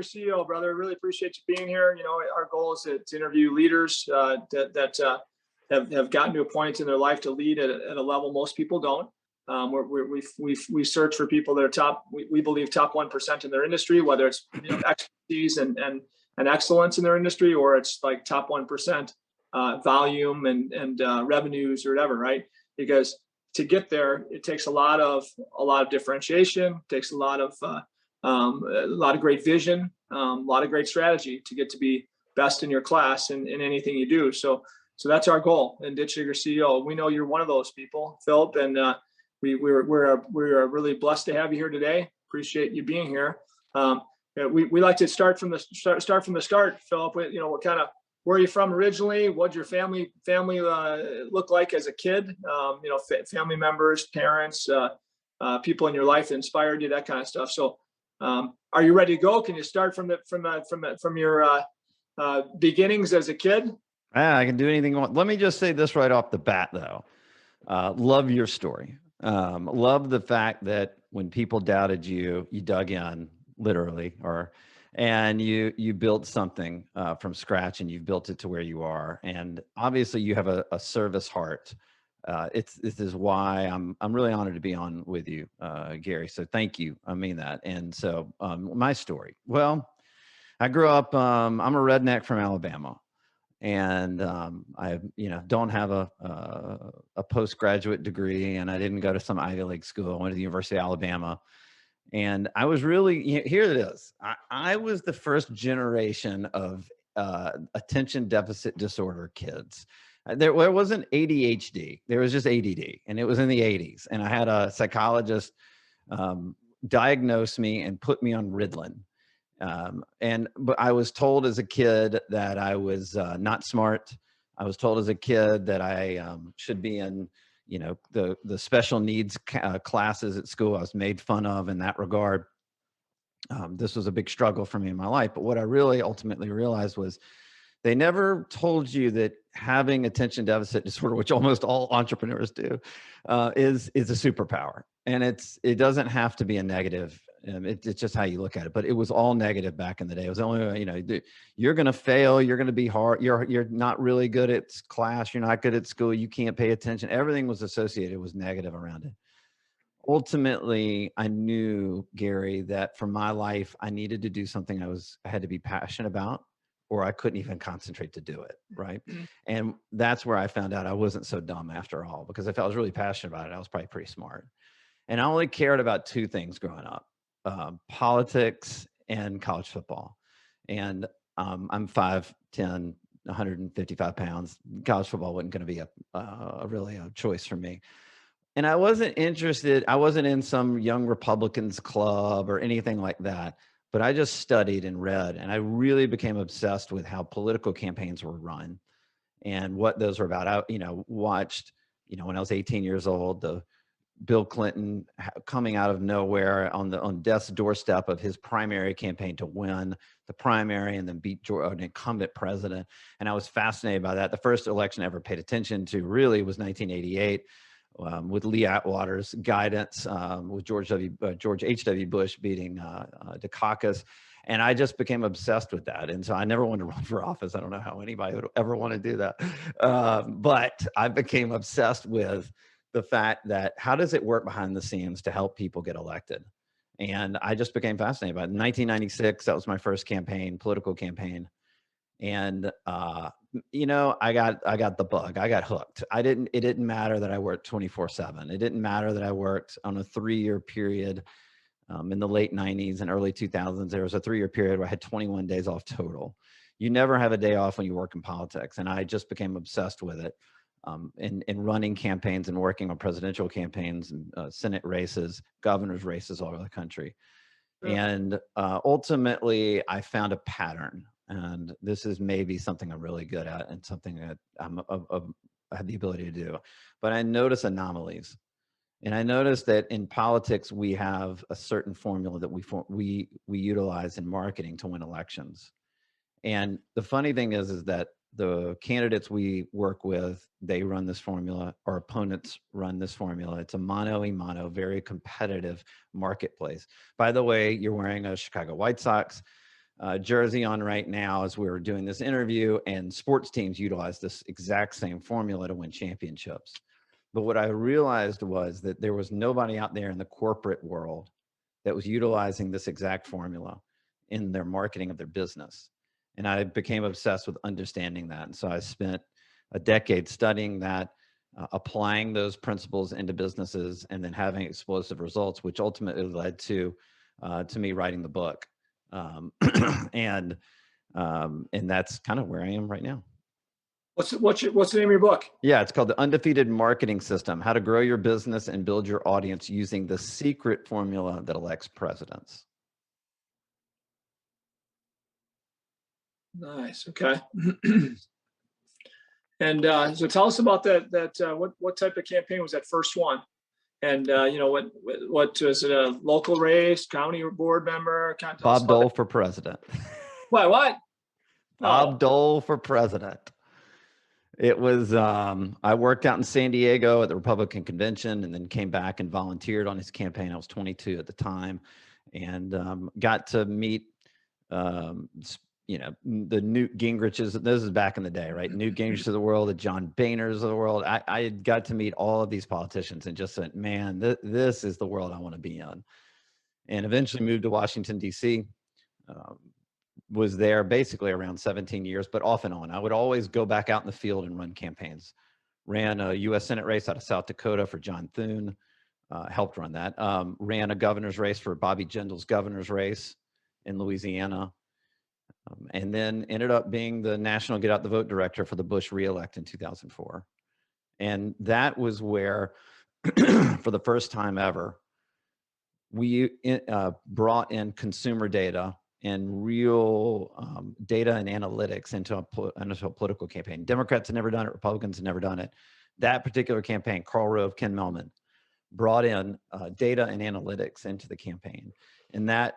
Sugar CEO, brother. Really appreciate you being here. You know, our goal is to interview leaders that have gotten to a point in their life to lead at a level most people don't. We search for people that are top. We believe top 1% in their industry, whether it's expertise and excellence in their industry, or it's like top 1% volume and revenues or whatever, right? Because to get there, it takes a lot of differentiation. It takes a lot of great vision, a lot of great strategy to get to be best in your class in anything you do. So that's our goal in Ditch Sugar CEO. We know you're one of those people, Phillip, and we're really blessed to have you here today. Appreciate you being here. We like to start from the start, Phillip. Where are you from originally? What did your family look like as a kid? Family members, parents, people in your life that inspired you, that kind of stuff. So, are you ready to go? Can you start from your beginnings as a kid? I can do anything you want. Let me just say this right off the bat, though. Love your story. Love the fact that when people doubted you, you dug in, literally, and you built something from scratch, and you've built it to where you are. And obviously, you have a service heart. This is why I'm really honored to be on with you, Gary. So thank you. I mean that. And so my story. Well, I grew up. I'm a redneck from Alabama. And I, don't have a postgraduate degree, and I didn't go to some Ivy League school. I went to the University of Alabama, and I was really here. It is. I was the first generation of attention deficit disorder kids. There wasn't ADHD. There was just ADD, and it was in the 80s. And I had a psychologist diagnose me and put me on Ritalin. But I was told as a kid that I was not smart. I was told as a kid that I should be in, the special needs classes at school. I was made fun of in that regard. This was a big struggle for me in my life. But what I really ultimately realized was they never told you that having attention deficit disorder, which almost all entrepreneurs do, is a superpower. And it doesn't have to be a negative. It's just how you look at it. But it was all negative back in the day. It was only, you're going to fail. You're going to be hard. You're not really good at class. You're not good at school. You can't pay attention. Everything was associated with negative around it. Ultimately, I knew, Gary, that for my life, I needed to do something I had to be passionate about, or I couldn't even concentrate to do it, right? Mm-hmm. And that's where I found out I wasn't so dumb after all, because if I was really passionate about it, I was probably pretty smart. And I only cared about two things growing up, politics and college football. And I'm 5'10", 155 pounds. College football wasn't going to be really a choice for me. And I wasn't interested. I wasn't in some young Republicans club or anything like that. But I just studied and read, and I really became obsessed with how political campaigns were run and what those were about. I, watched, when I was 18 years old, the Bill Clinton coming out of nowhere on death's doorstep of his primary campaign to win the primary and then beat an incumbent president. And I was fascinated by that. The first election I ever paid attention to really was 1988. With Lee Atwater's guidance, with George H.W. Bush beating Dukakis. And I just became obsessed with that. And so I never wanted to run for office. I don't know how anybody would ever want to do that. But I became obsessed with the fact that how does it work behind the scenes to help people get elected? And I just became fascinated by it. In 1996, that was my first political campaign. And, I got the bug. I got hooked. It didn't matter that I worked 24/7. It didn't matter that I worked on a 3-year period. In the late 90s and early 2000s, there was a 3-year period where I had 21 days off total. You never have a day off when you work in politics. And I just became obsessed with it, in running campaigns and working on presidential campaigns and Senate races, governor's races all over the country. Yeah. And ultimately, I found a pattern. And this is maybe something I'm really good at and something that I have the ability to do. But I notice anomalies. And I noticed that in politics, we have a certain formula that we utilize in marketing to win elections. And the funny thing is that the candidates we work with, they run this formula. Our opponents run this formula. It's a mano-a-mano, very competitive marketplace. By the way, you're wearing a Chicago White Sox jersey on right now as we were doing this interview, and sports teams utilize this exact same formula to win championships. But what I realized was that there was nobody out there in the corporate world that was utilizing this exact formula in their marketing of their business. And I became obsessed with understanding that. And so I spent a decade studying that, applying those principles into businesses, and then having explosive results, which ultimately led to me writing the book. And that's kind of where I am right now. What's the name of your book? Yeah, it's called The Undefeated Marketing System: How to Grow Your Business and Build Your Audience Using the Secret Formula That Elects Presidents. Nice. Okay. And so tell us about that. What type of campaign was that first one? And what was it? A local race, county board member? Bob Dole for president. What? Bob Dole for president. It was, I worked out in San Diego at the Republican convention, and then came back and volunteered on his campaign. I was 22 at the time, and got to meet, the Newt Gingriches. This is back in the day, right? Newt Gingrich of the world, the John Boehners of the world. I had got to meet all of these politicians and just said, man, this is the world I want to be in. And eventually moved to Washington, D.C., was there basically around 17 years, but off and on. I would always go back out in the field and run campaigns. Ran a U.S. Senate race out of South Dakota for John Thune, helped run that. Ran a governor's race for Bobby Jindal's governor's race in Louisiana. And then ended up being the national Get Out the Vote director for the Bush reelect in 2004. And that was where, for the first time ever, we brought in consumer data and real data and analytics into a political campaign. Democrats had never done it. Republicans had never done it. That particular campaign, Karl Rove, Ken Mellman, brought in data and analytics into the campaign. And that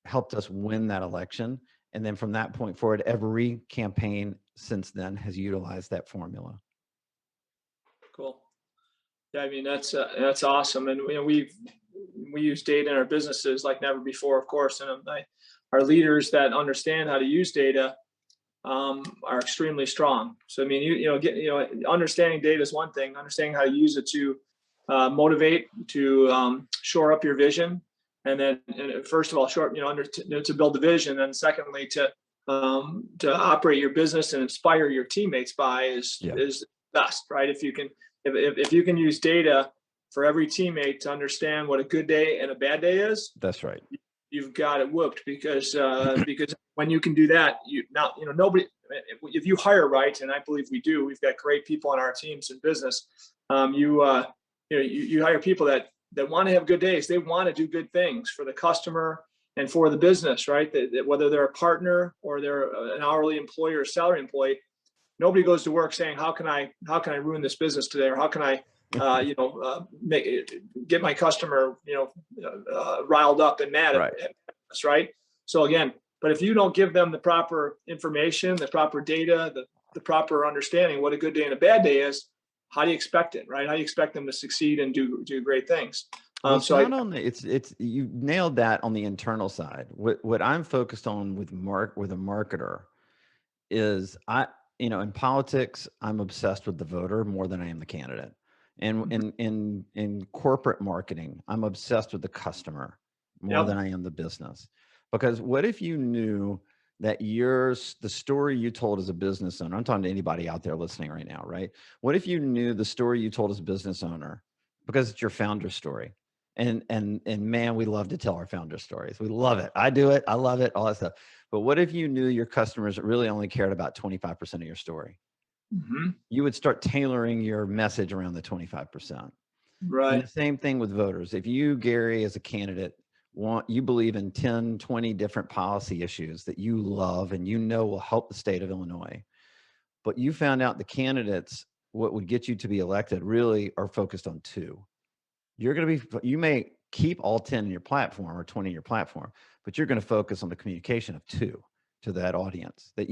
helped us win that election. And then from that point forward, every campaign since then has utilized that formula. Cool. Yeah, I mean, that's awesome. And we use data in our businesses like never before, of course. And our leaders that understand how to use data are extremely strong. So I mean, understanding data is one thing. Understanding how to use it to motivate, to shore up your vision. And then, first of all, to build the vision, and secondly, to operate your business and inspire your teammates by is best, right? If you can use data for every teammate to understand what a good day and a bad day is, that's right. You've got it whooped, because when you can do that, nobody. If you hire right, and I believe we do, we've got great people on our teams in business. You hire people that want to have good days. They want to do good things for the customer and for the business, right? That whether they're a partner or they're an hourly employee or a salary employee, nobody goes to work saying, how can I ruin this business today? Or how can I, get my customer, riled up and mad at us, right? So again, but if you don't give them the proper information, the proper data, the proper understanding what a good day and a bad day is, how do you expect it, right? How do you expect them to succeed and do great things? You nailed that on the internal side. What I'm focused on with a marketer is in politics, I'm obsessed with the voter more than I am the candidate. And in corporate marketing, I'm obsessed with the customer more than I am the business. Because what if you knew that the story you told as a business owner, I'm talking to anybody out there listening right now, right? What if you knew the story you told as a business owner, because it's your founder story? And man, we love to tell our founder stories. We love it. I do it. I love it, all that stuff. But what if you knew your customers really only cared about 25% of your story? Mm-hmm. You would start tailoring your message around the 25%. Right. And the same thing with voters. If you, Gary, as a candidate, you believe in 10, 20 different policy issues that you love and will help the state of Illinois, but you found out the candidates, what would get you to be elected, really are focused on 2. You may keep all 10 in your platform or 20 in your platform, but you're going to focus on the communication of 2 to that audience that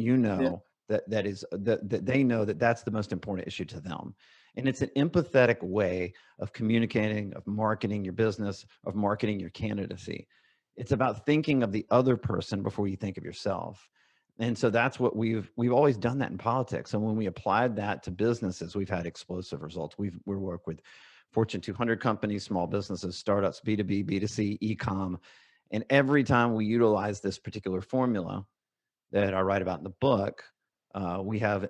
that they know that that's the most important issue to them. And it's an empathetic way of communicating, of marketing your business, of marketing your candidacy. It's about thinking of the other person before you think of yourself. And so that's what we've always done that in politics. And when we applied that to businesses, we've had explosive results. We work with Fortune 200 companies, small businesses, startups, B2B, B2C, e-com. And every time we utilize this particular formula that I write about in the book, we have,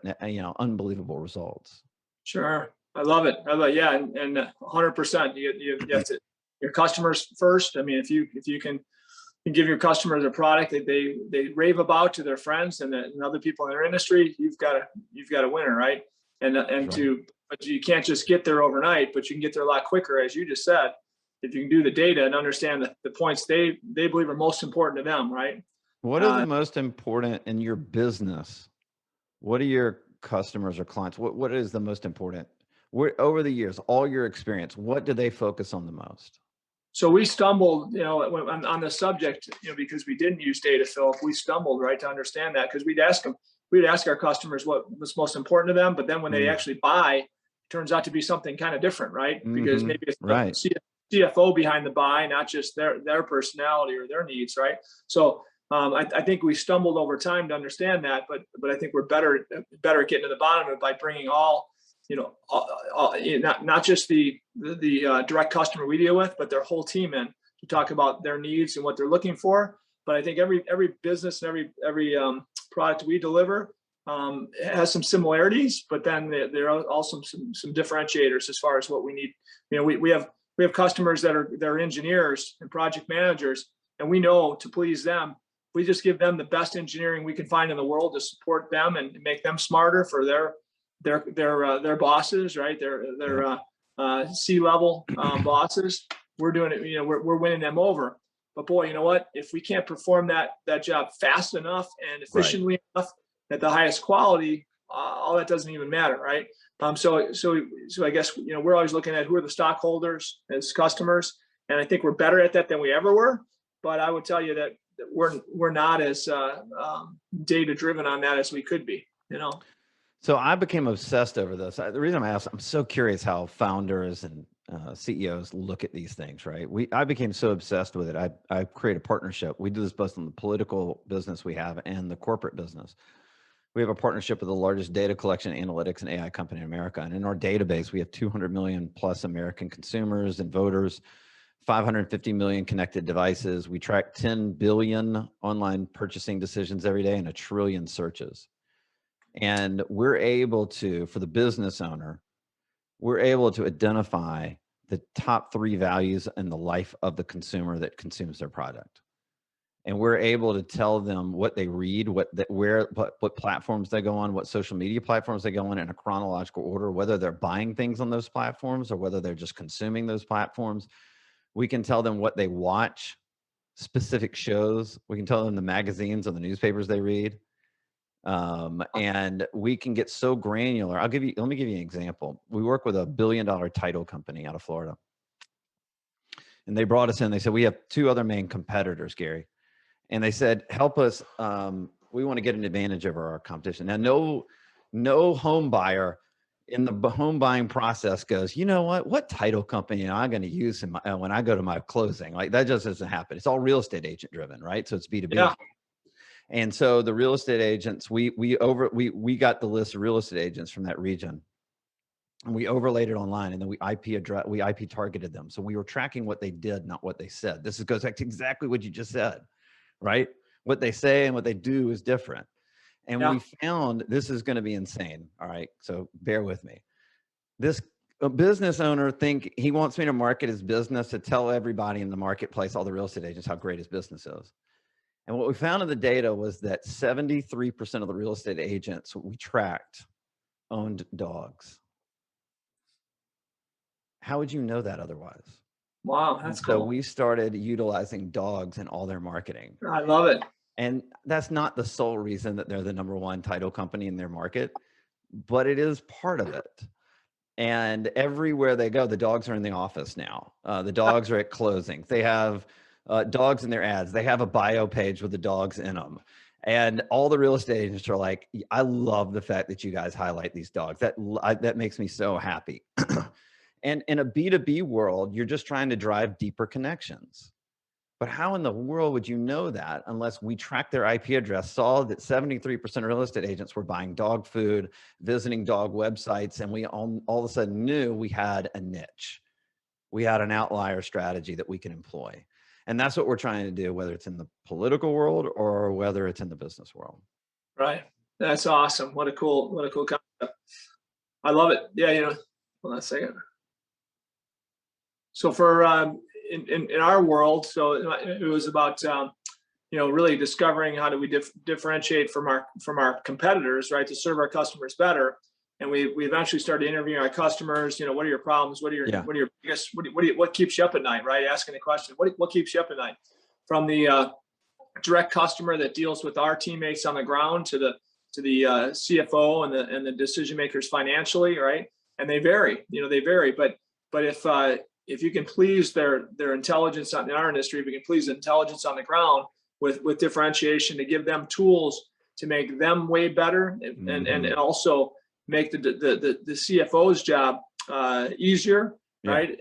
unbelievable results. Sure. I love it. Yeah. And 100%, you have to, your customers first. I mean, if you can give your customers a product that they rave about to their friends and other people in their industry, you've got a winner, right? But you can't just get there overnight, but you can get there a lot quicker, as you just said, if you can do the data and understand the points they believe are most important to them, right? What are the most important in your business? What are your customers or clients? What is the most important? Over the years, all your experience, what do they focus on the most? So we stumbled, on the subject, because we didn't use data, Phillip. We stumbled, right, to understand that, because we'd ask our customers what was most important to them, but then when they actually buy, it turns out to be something kind of different, right? Because maybe it's the CFO behind the buy, not just their personality or their needs, right? So I think we stumbled over time to understand that, but I think we're better at getting to the bottom of it by bringing all, not just the direct customer we deal with, but their whole team in to talk about their needs and what they're looking for. But I think every business and every product we deliver has some similarities, but then there are also some differentiators as far as what we need. We have customers that are engineers and project managers, and we know to please them, we just give them the best engineering we can find in the world to support them and make them smarter for their bosses, right? Their C-level bosses. We're doing it. We're winning them over. But boy, you know what? If we can't perform that job fast enough and efficiently enough at the highest quality, all that doesn't even matter, right? So I guess we're always looking at who are the stockholders as customers, and I think we're better at that than we ever were. But I would tell you that we're not as data driven on that as we could be. So I became obsessed over this. The reason I'm so curious how founders and CEOs look at these things, right? I became so obsessed with it. I create a partnership. We do this both in the political business we have and the corporate business. We have a partnership with the largest data collection, analytics, and AI company in America. And in our database, we have 200 million plus American consumers and voters, 550 million connected devices. We track 10 billion online purchasing decisions every day and 1 trillion searches. And we're able to, for the business owner, we're able to identify the top 3 values in the life of the consumer that consumes their product. And we're able to tell them what they read, what platforms they go on, what social media platforms they go on in a chronological order, whether they're buying things on those platforms or whether they're just consuming those platforms. We can tell them what they watch, specific shows. We can tell them the magazines or the newspapers they read. And we can get so granular. Let me give you an example. We work with a $1 billion title company out of Florida. And they brought us in. They said, we have 2 other main competitors, Gary. And they said, help us. We want to get an advantage over our competition. Now, no home buyer in the home buying process goes, you know what title company am I going to use when I go to my closing? Like, that just doesn't happen. It's all real estate agent driven, right? So it's B2B. Yeah. And so the real estate agents, we got the list of real estate agents from that region, and we overlaid it online, and then we IP targeted them. So we were tracking what they did, not what they said. This goes back to exactly what you just said, right? What they say and what they do is different. And we found, this is going to be insane. All right. So bear with me. A business owner he wants me to market his business, to tell everybody in the marketplace, all the real estate agents, how great his business is. And what we found in the data was that 73% of the real estate agents we tracked owned dogs. How would you know that otherwise? Wow, that's cool. So we started utilizing dogs in all their marketing. I love it. And that's not the sole reason that they're the #1 title company in their market, but it is part of it. And everywhere they go, the dogs are in the office now. The dogs are at closings. They have dogs in their ads. They have a bio page with the dogs in them. And all the real estate agents are like, I love the fact that you guys highlight these dogs. That makes me so happy. And in a B2B world, you're just trying to drive deeper connections. But how in the world would you know that unless we tracked their IP address, saw that 73% of real estate agents were buying dog food, visiting dog websites, and we all of a sudden knew we had a niche. We had an outlier strategy that we can employ. And that's what we're trying to do, whether it's in the political world or whether it's in the business world. Right. That's awesome. What a cool concept. I love it. Yeah. Hold on a second. So for, in our world, so it was about, really discovering how do we differentiate from our competitors, right, to serve our customers better. And we eventually started interviewing our customers. What are your problems? What are your biggest? What keeps you up at night? Right, asking the question. What keeps you up at night? From the direct customer that deals with our teammates on the ground to the CFO and the decision makers financially, right? And they vary. They vary. But if you can please their intelligence in our industry, if we can please the intelligence on the ground with differentiation to give them tools to make them way better, and also make the CFO's job easier, right?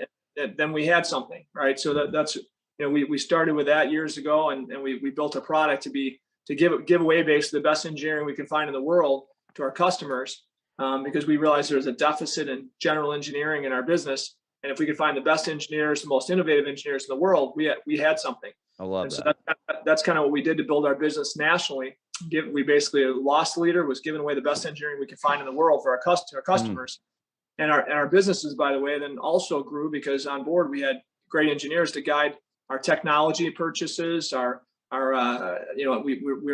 Then we had something, right? So that's we started with that years ago, and we built a product to give away basically the best engineering we can find in the world to our customers, because we realized there's a deficit in general engineering in our business. And if we could find the best engineers, the most innovative engineers in the world, we had something. I love that. So that's kind of what we did to build our business nationally. We basically lost leader, was giving away the best engineering we could find in the world for our customers. And our businesses, by the way, then also grew because on board we had great engineers to guide our technology purchases. We're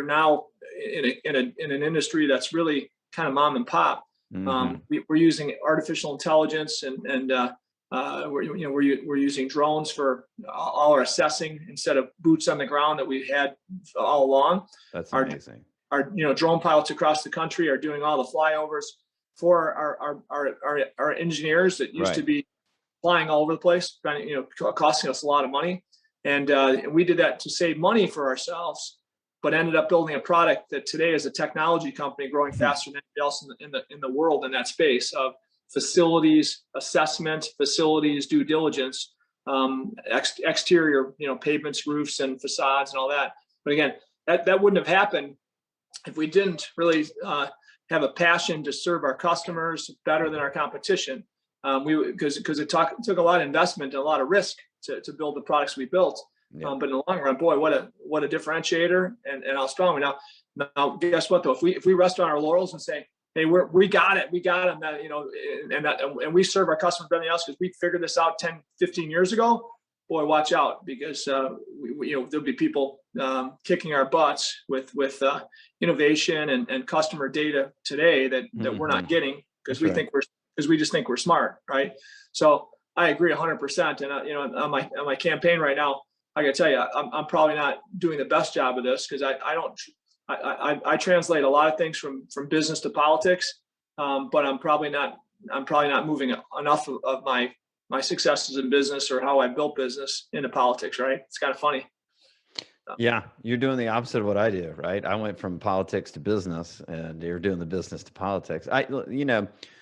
now in an industry that's really kind of mom and pop. We're using artificial intelligence and we're using drones for all our assessing instead of boots on the ground that we had all along. That's amazing. Our drone pilots across the country are doing all the flyovers for our engineers that used to be flying all over the place, costing us a lot of money. And we did that to save money for ourselves, but ended up building a product that today is a technology company growing faster than anybody else in the world in that space of facilities assessment, facilities due diligence, exterior, pavements, roofs, and facades, and all that. But again, that wouldn't have happened if we didn't really have a passion to serve our customers better than our competition. Because it took a lot of investment and a lot of risk to build the products we built. But in the long run, boy, what a differentiator and how strong. Now guess what though? If we rest on our laurels and say, hey, we got it, and we serve our customers better than else because we figured this out 10, 15 years ago, boy, watch out, because there'll be people kicking our butts with innovation and customer data today that we're not getting because we just think we're smart, right? So I agree 100%. And on my campaign right now, I got to tell you, I'm probably not doing the best job of this because I translate a lot of things from business to politics, but I'm probably not moving enough of my successes in business or how I built business into politics, right? It's kind of funny. Yeah, you're doing the opposite of what I do, right? I went from politics to business, and you're doing the business to politics.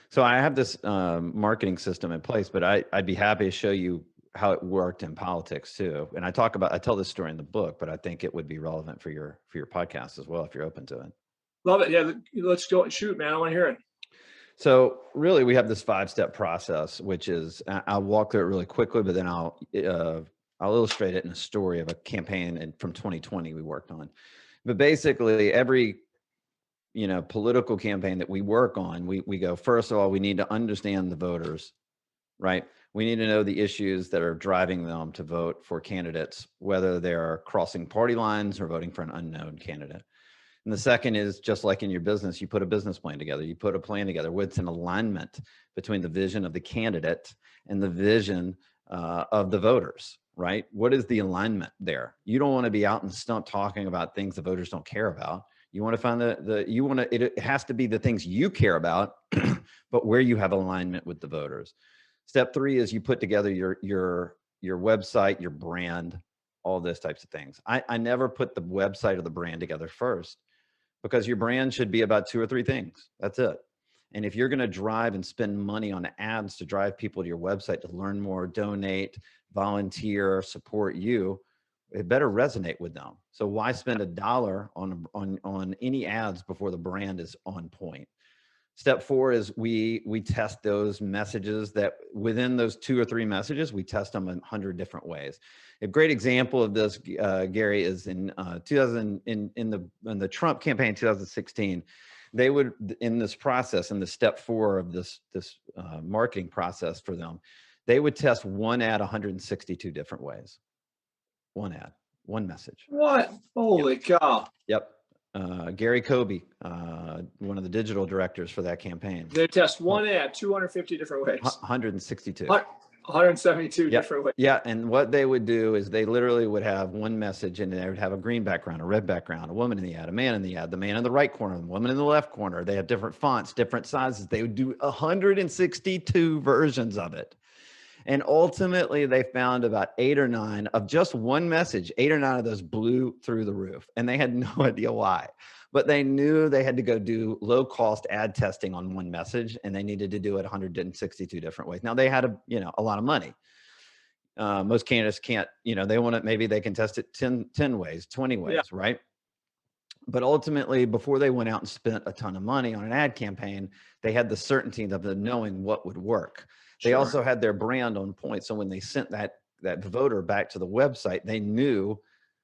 So I have this marketing system in place, but I'd be happy to show you how it worked in politics too. And I tell this story in the book, but I think it would be relevant for your podcast as well if you're open to it. Love it. Yeah, let's go. Shoot, man, I want to hear it. So really, we have this 5-step process, which is I'll walk through it really quickly, but then I'll illustrate it in a story of a campaign from 2020 we worked on. But basically, every political campaign that we work on, we go, first of all, we need to understand the voters, right? We need to know the issues that are driving them to vote for candidates, whether they're crossing party lines or voting for an unknown candidate. And the second is, just like in your business, you put a business plan together. You put a plan together where it's an alignment between the vision of the candidate and the vision of the voters, right? What is the alignment there? You don't want to be out in the stump talking about things the voters don't care about. You want to find it has to be the things you care about, but where you have alignment with the voters. Step 3 is you put together your website, your brand, all those types of things. I never put the website or the brand together first, because your brand should be about 2 or 3 things. That's it. And if you're going to drive and spend money on ads to drive people to your website to learn more, donate, volunteer, support you, it better resonate with them. So why spend $1 on any ads before the brand is on point? Step 4 is we test those messages that within those 2 or 3 messages, we test them in 100 different ways. A great example of this, Gary, is in the Trump campaign in 2016. They would, in this process, in the step 4 of this marketing process for them, they would test one ad 162 different ways. One ad, one message. What? Holy cow. Yep. Gary Kobe, one of the digital directors for that campaign. They test one ad 250 different ways. 162. 172 different ways. Yeah, and what they would do is they literally would have one message, and they would have a green background, a red background, a woman in the ad, a man in the ad, the man in the right corner, the woman in the left corner. They have different fonts, different sizes. They would do 162 versions of it. And ultimately, they found about 8 or 9 of just one message. 8 or 9 of those blew through the roof, and they had no idea why. But they knew they had to go do low-cost ad testing on one message, and they needed to do it 162 different ways. Now, they had a lot of money. Most candidates can't. They want it. Maybe they can test it 10 ways, 20 ways, right? But ultimately, before they went out and spent a ton of money on an ad campaign, they had the certainty of knowing what would work. They also had their brand on point. So when they sent that voter back to the website, they knew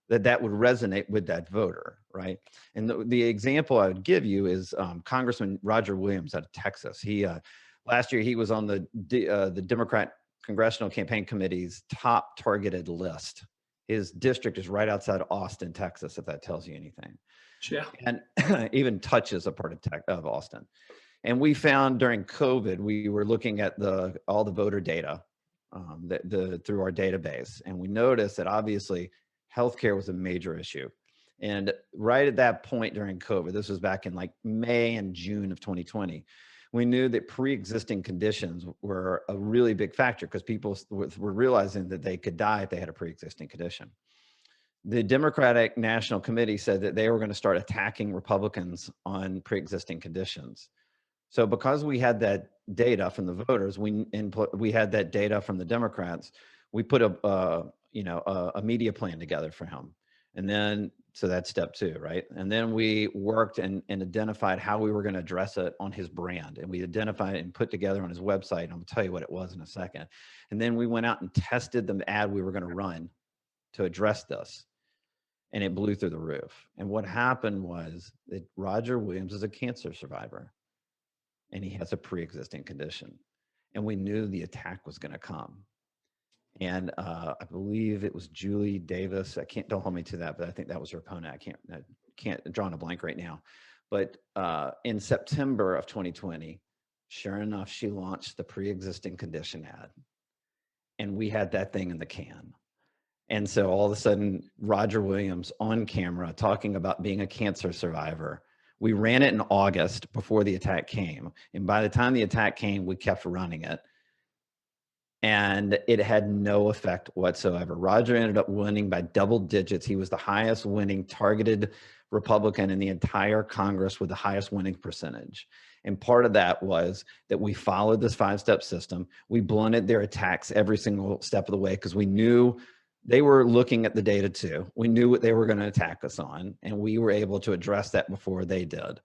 that would resonate with that voter, right? And the example I would give you is Congressman Roger Williams out of Texas. He last year he was on the Democrat Congressional Campaign Committee's top targeted list. His district is right outside Austin, Texas, if that tells you anything. Yeah. And even touches a part of Austin. And we found during COVID, we were looking at all the voter data through our database. And we noticed that obviously healthcare was a major issue. And right at that point during COVID, this was back in like May and June of 2020, we knew that pre-existing conditions were a really big factor because people were realizing that they could die if they had a pre-existing condition. The Democratic National Committee said that they were going to start attacking Republicans on pre-existing conditions. So because we had that data from the voters, we had that data from the Democrats, we put a media plan together for him. And then, so that's step 2, right? And then we worked and identified how we were going to address it on his brand. And we identified it and put together on his website. And I'm going to tell you what it was in a second. And then we went out and tested the ad we were going to run to address this. And it blew through the roof. And what happened was that Roger Williams is a cancer survivor. And he has a pre-existing condition. And we knew the attack was going to come. And I believe it was Julie Davis. Don't hold me to that, but I think that was her opponent. I can't draw on a blank right now. But in September of 2020, sure enough, she launched the pre-existing condition ad. And we had that thing in the can. And so all of a sudden, Roger Williams on camera talking about being a cancer survivor. We ran it in August before the attack came. And by the time the attack came, we kept running it. And it had no effect whatsoever. Roger ended up winning by double digits. He was the highest winning targeted Republican in the entire Congress with the highest winning percentage. And part of that was that we followed this 5-step system. We blunted their attacks every single step of the way because we knew they were looking at the data too. We knew what they were going to attack us on, and we were able to address that before they did.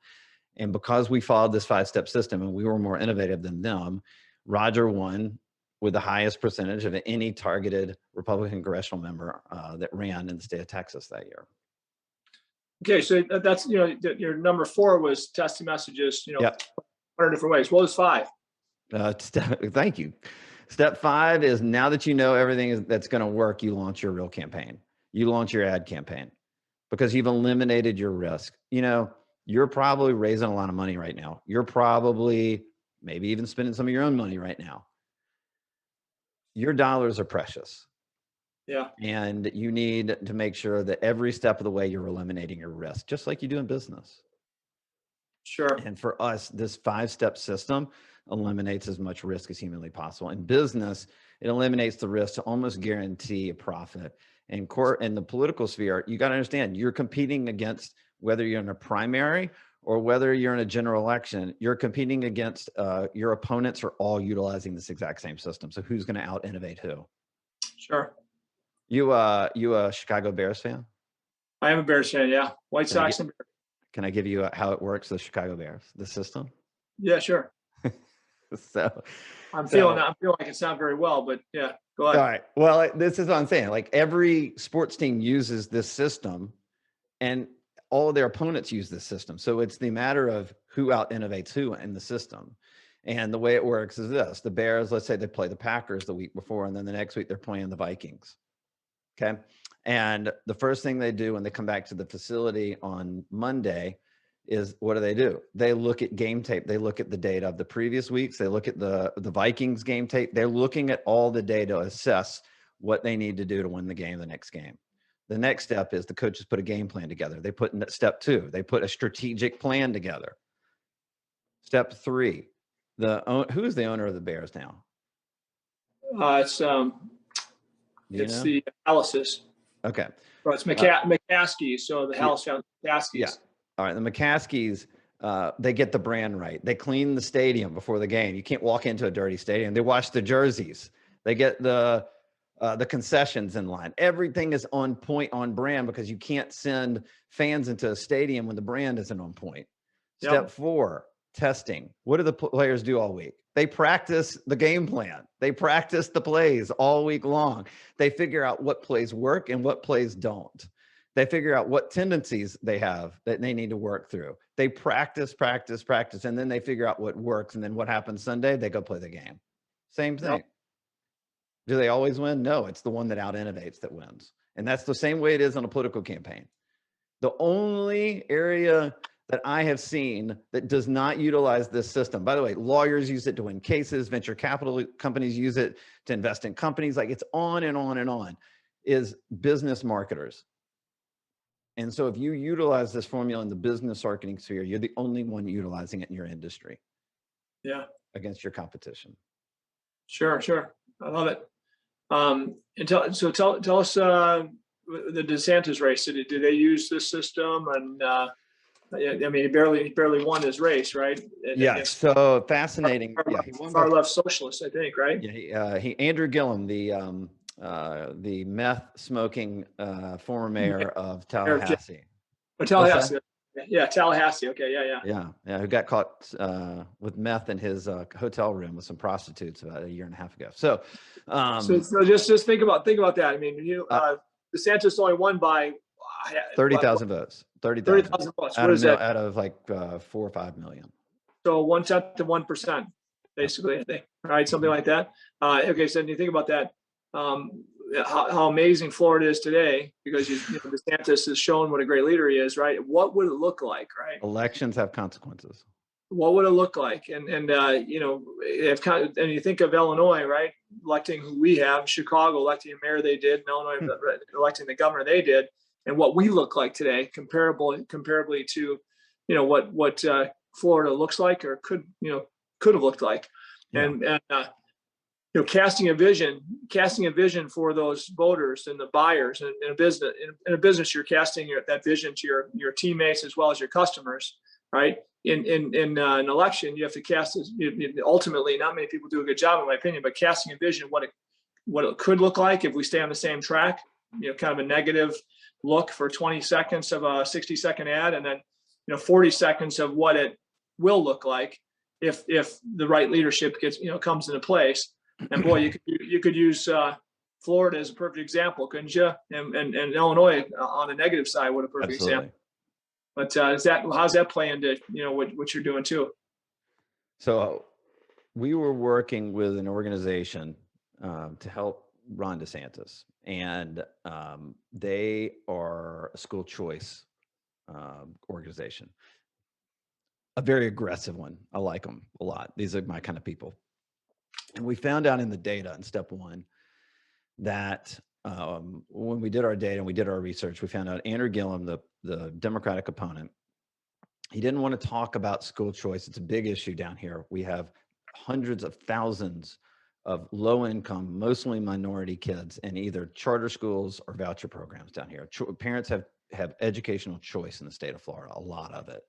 And because we followed this 5-step system and we were more innovative than them, Roger won with the highest percentage of any targeted Republican congressional member that ran in the state of Texas that year. Okay, so that's, your number 4 was testing messages, Yep. 100 different ways. What was 5? Thank you. Step 5 is now that you know everything that's going to work, you launch your real campaign. You launch your ad campaign because you've eliminated your risk. You're probably raising a lot of money right now. You're probably maybe even spending some of your own money right now. Your dollars are precious. Yeah. And you need to make sure that every step of the way you're eliminating your risk, just like you do in business. Sure. And for us, this 5-step system eliminates as much risk as humanly possible. In business, it eliminates the risk to almost guarantee a profit. In the political sphere, you got to understand, you're competing against, whether you're in a primary or whether you're in a general election, you're competing against your opponents are all utilizing this exact same system. So who's going to out-innovate who? Sure. You a Chicago Bears fan? I am a Bears fan. Yeah, White Sox and Bears. Can I give you how it works? The Chicago Bears, the system. Yeah, sure. So I'm feeling like it's not very well, but yeah, go ahead. All right. Well, this is what I'm saying. Like every sports team uses this system, and all of their opponents use this system. So it's the matter of who out innovates who in the system. And the way it works is this: the Bears, let's say they play the Packers the week before, and then the next week they're playing the Vikings. Okay. And the first thing they do when they come back to the facility on Monday is, what do? They look at game tape. They look at the data of the previous weeks. They look at the Vikings game tape. They're looking at all the data to assess what they need to do to win the game, the next game. The next step is the coaches put a game plan together. They put in step 2, they put a strategic plan together. Step 3, who is the owner of the Bears now? It's the Alice's. Okay. Well, it's McCaskey. So the house found McCaskey's. Yeah. All right. The McCaskies, they get the brand right. They clean the stadium before the game. You can't walk into a dirty stadium. They wash the jerseys. They get the concessions in line. Everything is on point, on brand, because you can't send fans into a stadium when the brand isn't on point. Yep. Step 4, testing. What do the players do all week? They practice the game plan. They practice the plays all week long. They figure out what plays work and what plays don't. They figure out what tendencies they have that they need to work through. They practice, and then they figure out what works. And then what happens Sunday? They go play the game. Same thing. Yep. Do they always win? No, it's the one that out-innovates that wins. And that's the same way it is on a political campaign. The only area that I have seen that does not utilize this system, by the way, lawyers use it to win cases, venture capital companies use it to invest in companies, like it's on and on and on, is business marketers. And so if you utilize this formula in the business marketing sphere, you're the only one utilizing it in your industry. Yeah. Against your competition. Sure. I love it. And tell us the DeSantis race. Did they use this system? And I mean, he barely won his race, right? Yeah. So fascinating. Far left socialist, I think, right? Yeah. Andrew Gillum, the meth smoking former mayor of Tallahassee. Tallahassee. Yeah, Tallahassee. Okay, yeah. Who got caught with meth in his hotel room with some prostitutes about a year and a half ago. So just think about that. I mean, DeSantis only won by 30,000 votes. 30,000 votes. What is that? Out of like 4 or 5 million. So 1/10 to 1%, basically, I think. Right, something like that. Okay, so when you think about that, how amazing Florida is today, because DeSantis has shown what a great leader he is, right? What would it look like, right? Elections have consequences. What would it look like? And you think of Illinois, right? Electing who we have, Chicago electing a mayor they did, and Illinois electing the governor they did, and what we look like today, comparably to, what Florida looks like or could have looked like, yeah. And casting a vision for those voters and the buyers. And in a business, you're casting that vision to your teammates as well as your customers, right? In an election, you have to cast. Ultimately, not many people do a good job, in my opinion, but casting a vision what it could look like if we stay on the same track. Kind of a negative look for 20 seconds of a 60-second ad, and then 40 seconds of what it will look like if the right leadership comes into place. And boy, you could use Florida as a perfect example, couldn't you? And Illinois on the negative side, what a perfect example. But how's that play into what you're doing too? So we were working with an organization to help Ron DeSantis, and they are a school choice organization, a very aggressive one. I like them a lot. These are my kind of people. And we found out in the data in step 1 that when we did our data and we did our research, we found out Andrew Gillum, the Democratic opponent, he didn't want to talk about school choice. It's a big issue down here. We have hundreds of thousands of low-income, mostly minority kids in either charter schools or voucher programs down here. Parents have educational choice in the state of Florida, a lot of it.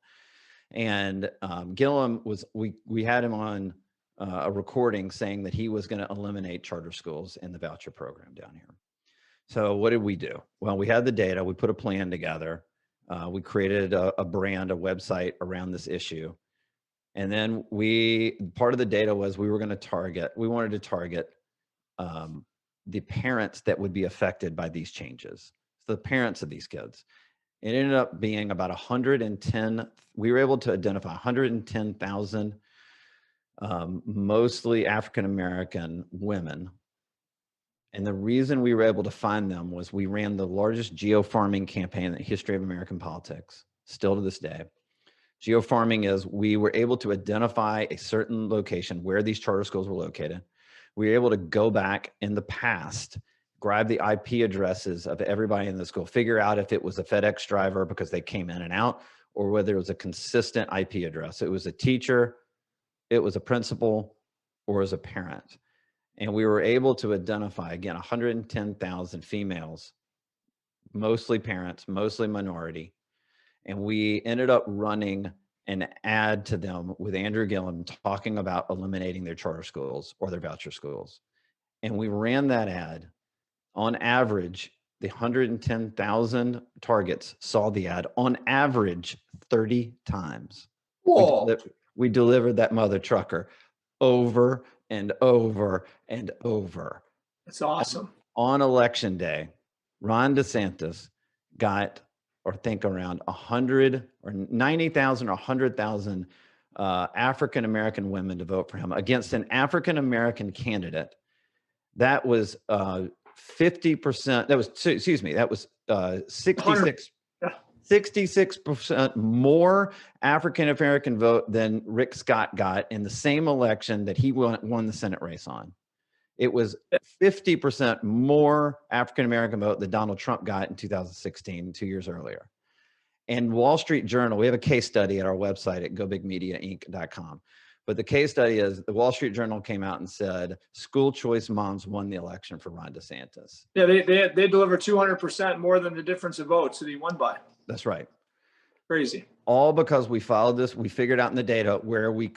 And Gillum we had him on a recording saying that he was going to eliminate charter schools in the voucher program down here. So what did we do? Well, we had the data, we put a plan together. We created a brand, a website around this issue. And then part of the data was we wanted to target the parents that would be affected by these changes. So the parents of these kids. It ended up being about 110. We were able to identify 110,000, mostly African-American women. And the reason we were able to find them was we ran the largest geofarming campaign in the history of American politics, still to this day. Geofarming is we were able to identify a certain location where these charter schools were located. We were able to go back in the past, grab the IP addresses of everybody in the school, figure out if it was a FedEx driver because they came in and out, or whether it was a consistent IP address. It was a teacher, it was a principal, or it was a parent. And we were able to identify, again, 110,000 females, mostly parents, mostly minority. And we ended up running an ad to them with Andrew Gillum talking about eliminating their charter schools or their voucher schools. And we ran that ad. On average, the 110,000 targets saw the ad on average 30 times. Whoa. We delivered that mother trucker over and over and over. That's awesome. On election day, Ron DeSantis got, or think around 100 or 90,000 or 100,000 African-American women to vote for him against an African-American candidate. That was 50%. That was 66% more African-American vote than Rick Scott got in the same election that he won the Senate race on. It was 50% more African-American vote than Donald Trump got in 2016, 2 years earlier. And Wall Street Journal, we have a case study at our website at gobigmediainc.com. But the case study is the Wall Street Journal came out and said school choice moms won the election for Ron DeSantis. Yeah, they delivered 200% more than the difference of votes that he won by. That's right. Crazy. All because we followed this. We figured out in the data where we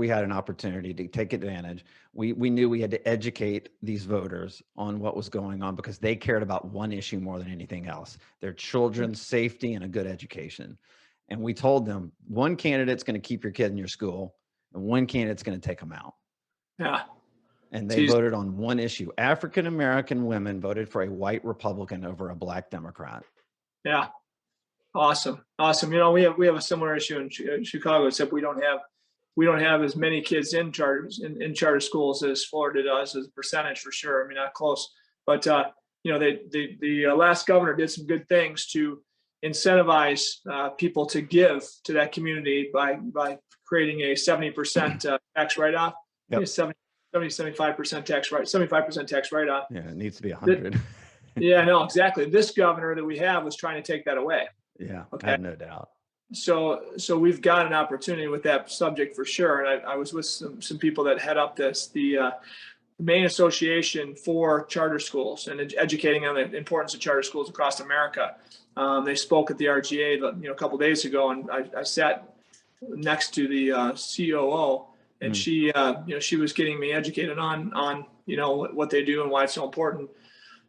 had an opportunity to take advantage. We knew we had to educate these voters on what was going on because they cared about one issue more than anything else: their children's safety and a good education. And we told them one candidate's going to keep your kid in your school and one candidate's going to take them out. Yeah. And they voted on one issue. African-American women voted for a white Republican over a black Democrat. Yeah. Awesome. You know, we have a similar issue in Chicago, except we don't have as many kids in charter schools as Florida does as a percentage, for sure. I mean, not close, but you know, the last governor did some good things to incentivize people to give to that community by creating a 70% tax write-off. Yep. 75% tax write, 75% tax write-off. Yeah, it needs to be 100. Yeah, no, exactly. This governor that we have was trying to take that away. Yeah, okay. I have no doubt. So we've got an opportunity with that subject for sure. And I was with some people that head up the Maine Association for Charter Schools and educating on the importance of charter schools across America. They spoke at the RGA, a couple of days ago, and I sat next to the COO, and she was getting me educated on what they do and why it's so important.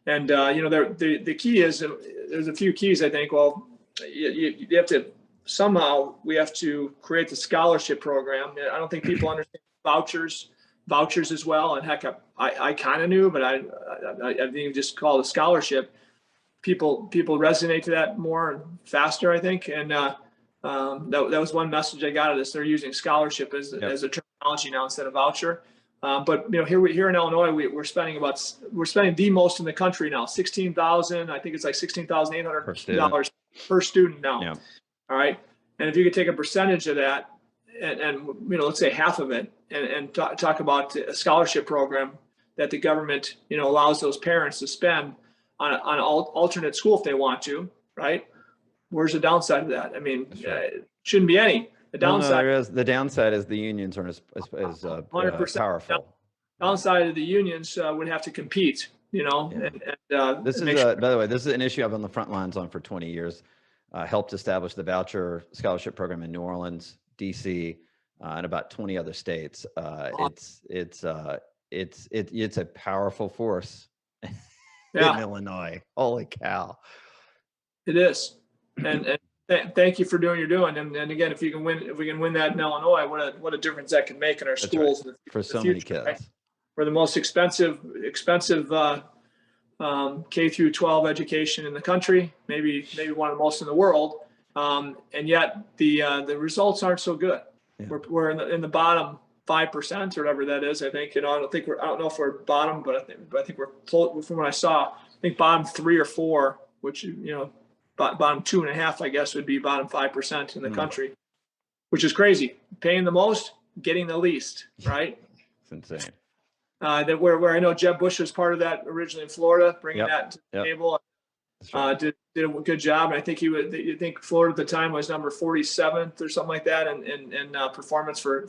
And the key is there's a few keys, I think. Well, you have to we have to create the scholarship program. I don't think people understand vouchers as well. And heck, I kind of knew, but I think you just call it a scholarship. People resonate to that more and faster, I think. And that was one message I got of this. They're using scholarship as a terminology now instead of voucher. But here in Illinois, we're spending the most in the country now. $16,000. I think it's like $16,800 per student now. Yeah. All right. And if you could take a percentage of that and let's say half of it and talk about a scholarship program that the government, allows those parents to spend on an alternate school if they want to, right? Where's the downside of that? I mean, it shouldn't be any. The downside the downside is the unions aren't as 100% powerful. Downside of the unions would have to compete, Yeah. This is by the way, this is an issue I've been on the front lines on for 20 years. Helped establish the voucher scholarship program in New Orleans, DC, and about 20 other states. It's a powerful force. Yeah. in Illinois. Holy cow. It is. And thank you for doing what you're doing. And again, if we can win that in Illinois, what a difference that can make in our That's schools right. in For the so future, many kids. right? We're the most expensive K through 12 education in the country, maybe one of the most in the world. And yet the results aren't so good. Yeah. We're in the bottom 5% or whatever that is. I think, I don't know if we're bottom, but I think we're close. From what I saw, I think bottom 3 or 4, which, bottom 2.5, I guess, would be bottom 5% in the country, which is crazy. Paying the most, getting the least, right? It's insane. That where I know Jeb Bush was part of that originally in Florida, bringing that to the table. Right. Did a good job. And I think you think Florida at the time was number 47th or something like that in performance for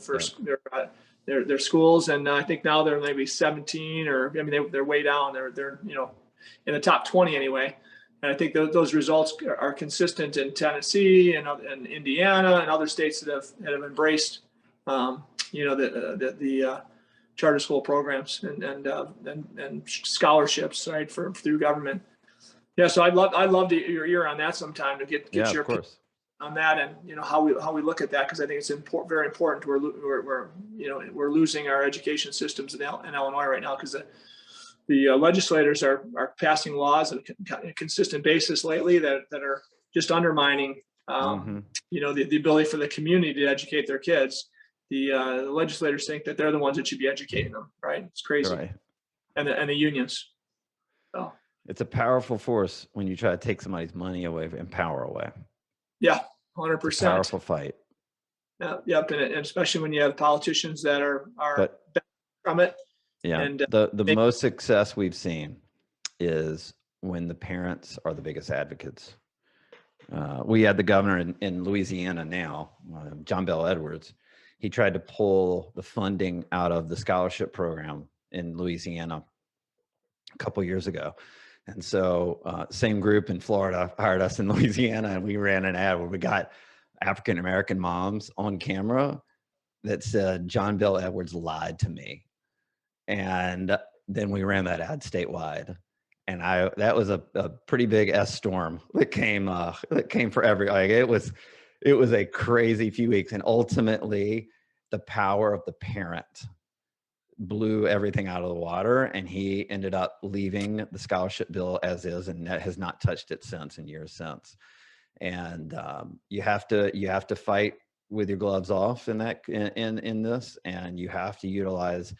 their schools. And I think now they're maybe 17, or they're way down. They're in the top 20 anyway. And I think those results are consistent in Tennessee and Indiana and other states that have embraced the charter school programs and scholarships, right, through government. Yeah, so I'd love to your ear on that sometime to get your opinion on that, and how we look at that, because I think it's very important. We're losing our education systems in Illinois right now, because the legislators are passing laws on a consistent basis lately that are just undermining the ability for the community to educate their kids. The legislators think that they're the ones that should be educating them, right? It's crazy. Right. And the unions. So it's a powerful force when you try to take somebody's money away and power away. Yeah, 100%. Powerful fight. Yep, and especially when you have politicians that are from it. Yeah, and the most success we've seen is when the parents are the biggest advocates. We had the governor in Louisiana now, John Bel Edwards. He tried to pull the funding out of the scholarship program in Louisiana a couple years ago. And so same group in Florida hired us in Louisiana, and we ran an ad where we got African-American moms on camera that said, John Bel Edwards lied to me. And then we ran that ad statewide. And that was a pretty big storm that came for it was a crazy few weeks. And ultimately the power of the parent blew everything out of the water, and he ended up leaving the scholarship bill as is, and that has not touched it in years since. And you have to fight with your gloves off in this, and you have to utilize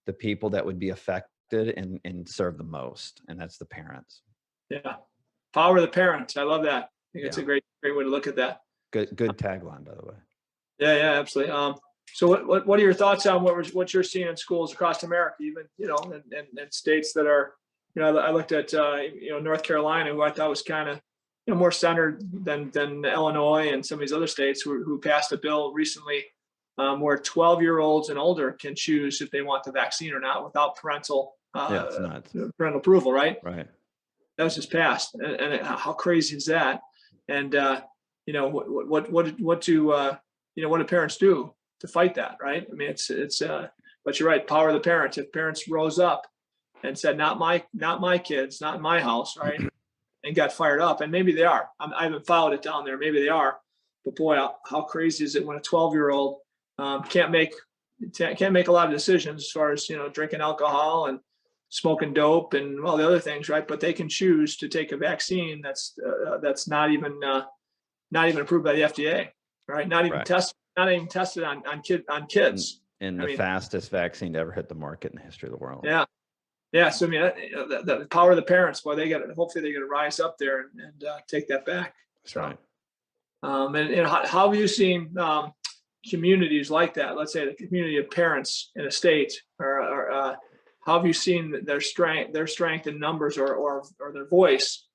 the people that would be affected and serve the most, and that's the parents. Yeah, power of the parents. I love that. I think it's a great way to look at that. Good tagline, by the way. Yeah, absolutely. So what are your thoughts on what you're seeing in schools across America, even in states that are, I looked at North Carolina, who I thought was kind of more centered than Illinois and some of these other states who passed a bill recently where 12-year-olds and older can choose if they want the vaccine or not without parental approval, right? Right. That was just passed, and how crazy is that? And what do parents do to fight that, right? I mean, it's but you're right, power of the parents. If parents rose up and said, not my kids, not in my house, right, and got fired up, and maybe they are. I haven't followed it down there. Maybe they are, but boy, how crazy is it when a 12-year-old can't make a lot of decisions as far as drinking alcohol and smoking dope and all the other things, right? But they can choose to take a vaccine that's not even approved by the FDA, right? Not even tested on kids. And the fastest vaccine to ever hit the market in the history of the world. Yeah. So I mean, the power of the parents, boy, hopefully they got to rise up there and take that back. That's right. And how have you seen communities like that? Let's say the community of parents in a state, or how have you seen their strength in numbers or their voice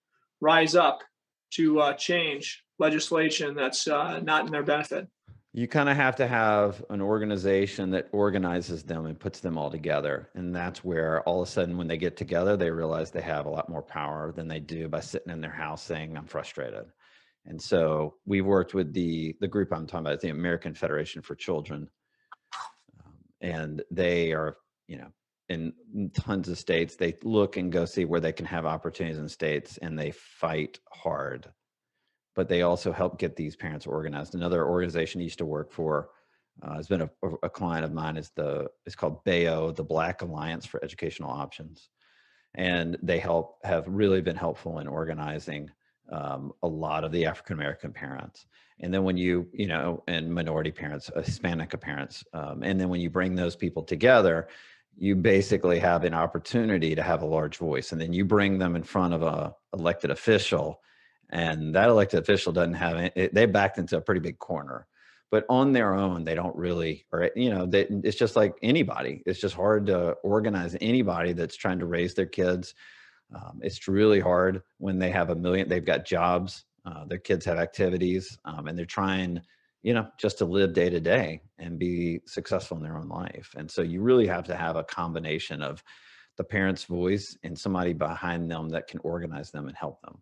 rise up to change legislation that's not in their benefit? You kind of have to have an organization that organizes them and puts them all together. And that's where all of a sudden, when they get together, they realize they have a lot more power than they do by sitting in their house saying, I'm frustrated. And so we worked with the group I'm talking about, the American Federation for Children. And they are, in tons of states. They look and go see where they can have opportunities in states, and they fight hard. But they also help get these parents organized. Another organization I used to work for has been a client of mine. It's called BAO, the Black Alliance for Educational Options, and they have really been helpful in organizing a lot of the African American parents. And then when and minority parents, Hispanic parents, and then when you bring those people together, you basically have an opportunity to have a large voice. And then you bring them in front of a elected official, and that elected official doesn't have it. They backed into a pretty big corner, but on their own, they don't really, or, it's just like anybody. It's just hard to organize anybody that's trying to raise their kids. It's really hard when they have they've got jobs, their kids have activities, and they're trying, just to live day to day and be successful in their own life. And so you really have to have a combination of the parent's voice and somebody behind them that can organize them and help them.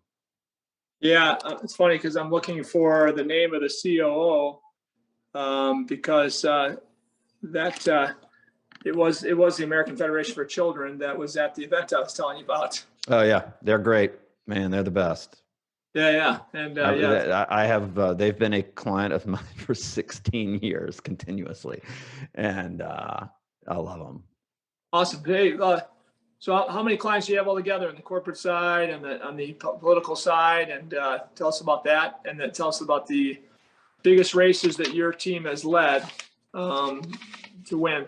Yeah, it's funny because I'm looking for the name of the COO because it was the American Federation for Children that was at the event I was telling you about. Oh yeah, they're great, man. They're the best. Yeah, and I have. They've been a client of mine for 16 years continuously, and I love them. Awesome. Hey, so how many clients do you have all together on the corporate side and on the political side? And tell us about that, and then tell us about the biggest races that your team has led to win.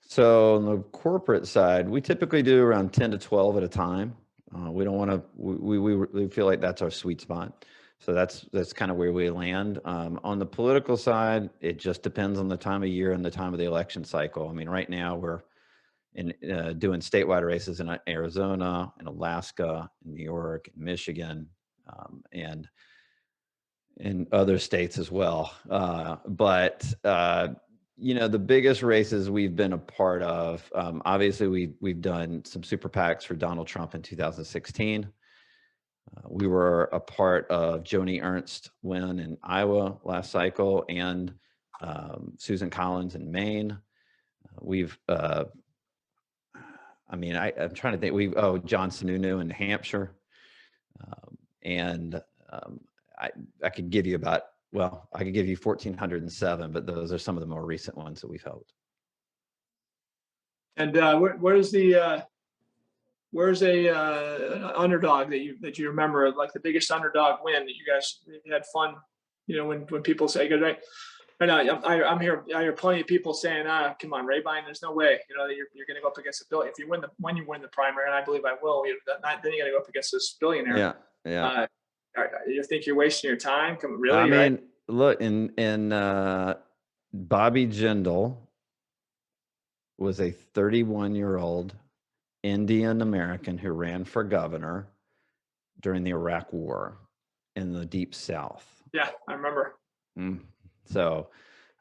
So on the corporate side, we typically do around 10 to 12 at a time. We don't want to. We feel like that's our sweet spot. So that's kind of where we land. On the political side, it just depends on the time of year and the time of the election cycle. I mean, right now we're doing statewide races in Arizona, in Alaska, in New York, in Michigan, and in other states as well. But the biggest races we've been a part of, obviously we've done some super PACs for Donald Trump in 2016. We were a part of Joni Ernst win in Iowa last cycle, and Susan Collins in Maine. I'm trying to think. John Sununu in New Hampshire, and I could give you 1,407, but those are some of the more recent ones that we've helped. And where's an underdog that you remember, like the biggest underdog win that you guys had fun? When people say, "Good, right?" I know I hear plenty of people saying, come on, Rabine, there's no way, that you're going to go up against a billion. If you win the primary, and I believe I will, then you got to go up against this billionaire. Yeah. You think you're wasting your time? Really? I mean, look, in Bobby Jindal was a 31-year-old Indian American who ran for governor during the Iraq War in the Deep South. Yeah, I remember. So,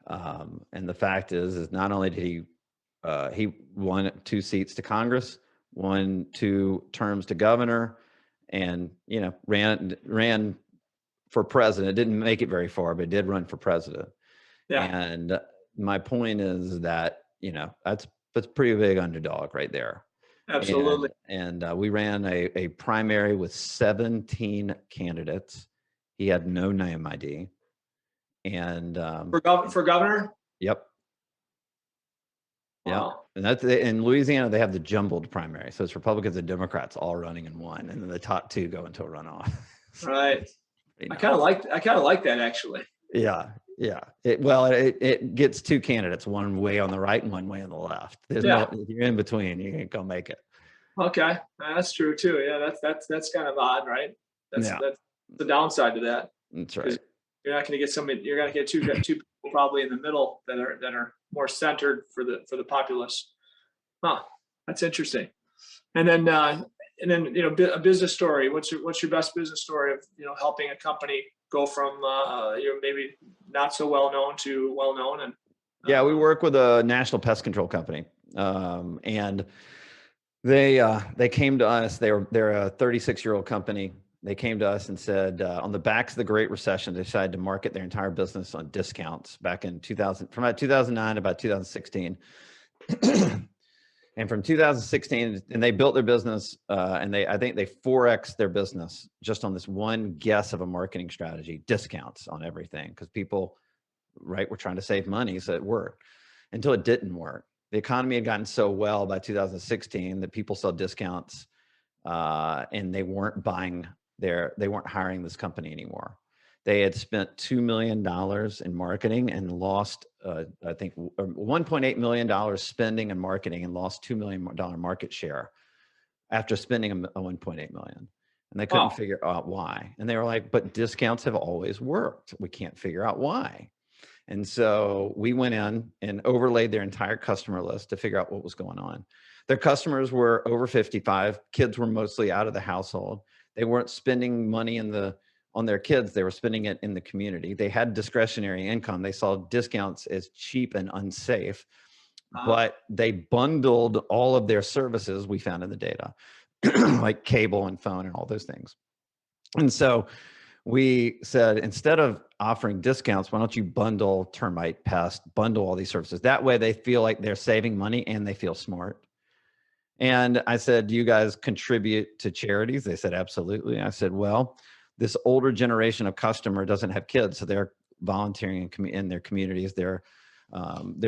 and the fact is not only did he won 2 seats to Congress, won 2 terms to governor, and ran for president. Didn't make it very far, but did run for president. Yeah. And my point is that that's pretty big underdog right there. Absolutely. And we ran a primary with 17 candidates. He had no name ID. And for governor. Yep. Wow. And that's in Louisiana. They have the jumbled primary, so it's Republicans and Democrats all running in one, and then the top 2 go into a runoff. Right. I kind of like that actually. Yeah. It gets 2 candidates, one way on the right and one way on the left. If you're in between, you ain't gonna make it. Okay, that's true too. Yeah, that's kind of odd, right? That's the downside to that. That's right. You're not going to get somebody. You're going to get two people probably in the middle that are more centered for the populace. Huh, that's interesting. And then a business story. What's your best business story of helping a company go from maybe not so well known to well known? And we work with a national pest control company, and they came to us. They're a 36-year-old company. They came to us and said, on the backs of the Great Recession, they decided to market their entire business on discounts back in 2000, from about 2009 to about 2016. And from 2016, and they built their business, and I think they 4X their business just on this one guess of a marketing strategy, discounts on everything, because people, right, were trying to save money, so it worked until it didn't work. The economy had gotten so well by 2016 that people saw discounts, and they weren't they weren't hiring this company anymore. They had spent $2 million in marketing and lost, I think, $1.8 million spending in marketing and lost $2 million market share after spending a $1.8 million. And they couldn't figure out why. And they were like, but discounts have always worked. We can't figure out why. And so we went in and overlaid their entire customer list to figure out what was going on. Their customers were over 55. Kids were mostly out of the household. They weren't spending money on their kids. They were spending it in the community. They had discretionary income. They saw discounts as cheap and unsafe, but they bundled all of their services we found in the data, like cable and phone and all those things. And so we said, instead of offering discounts, why don't you bundle termite, pest, bundle all these services? That way they feel like they're saving money and they feel smart. And I said, do you guys contribute to charities? They said, absolutely. I said, well, this older generation of customer doesn't have kids, so they're volunteering in their communities. They're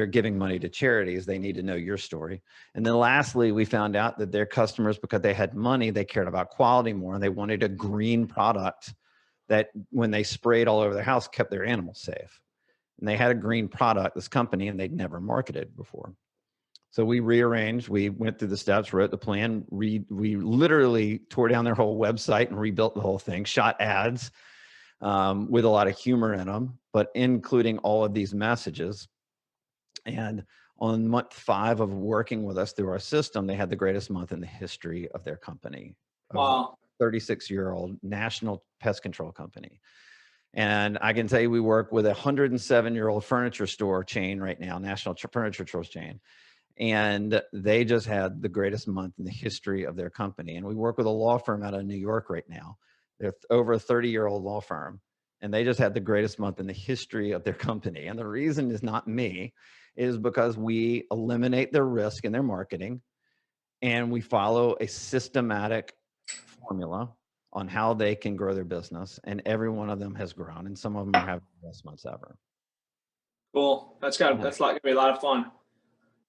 giving money to charities. They need to know your story. And then lastly, we found out that their customers, because they had money, they cared about quality more, and they wanted a green product that when they sprayed all over their house, kept their animals safe. And they had a green product, this company, and they'd never marketed before. So we rearranged, we went through the steps, wrote the plan. We literally tore down their whole website and rebuilt the whole thing, shot ads with a lot of humor in them, but including all of these messages. And on month 5 of working with us through our system, they had the greatest month in the history of their company. Wow. 36-year-old national pest control company. And I can tell you, we work with a 107-year-old furniture store chain right now, national furniture store chain. And they just had the greatest month in the history of their company. And we work with a law firm out of New York right now. They're over a 30-year-old law firm, and they just had the greatest month in the history of their company. And the reason is not me, is because we eliminate their risk in their marketing, and we follow a systematic formula on how they can grow their business. And every one of them has grown, and some of them are having the best months ever. Cool. That's gonna be a lot of fun.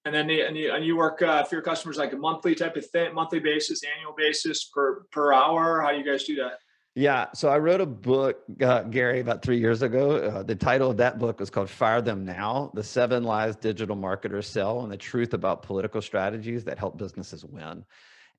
And then you work for your customers like a monthly type of thing, monthly basis, annual basis, per hour. How do you guys do that? Yeah. So I wrote a book, Gary, about 3 years ago. The title of that book was called Fire Them Now: The 7 Lies Digital Marketers Sell and the Truth About Political Strategies That Help Businesses Win.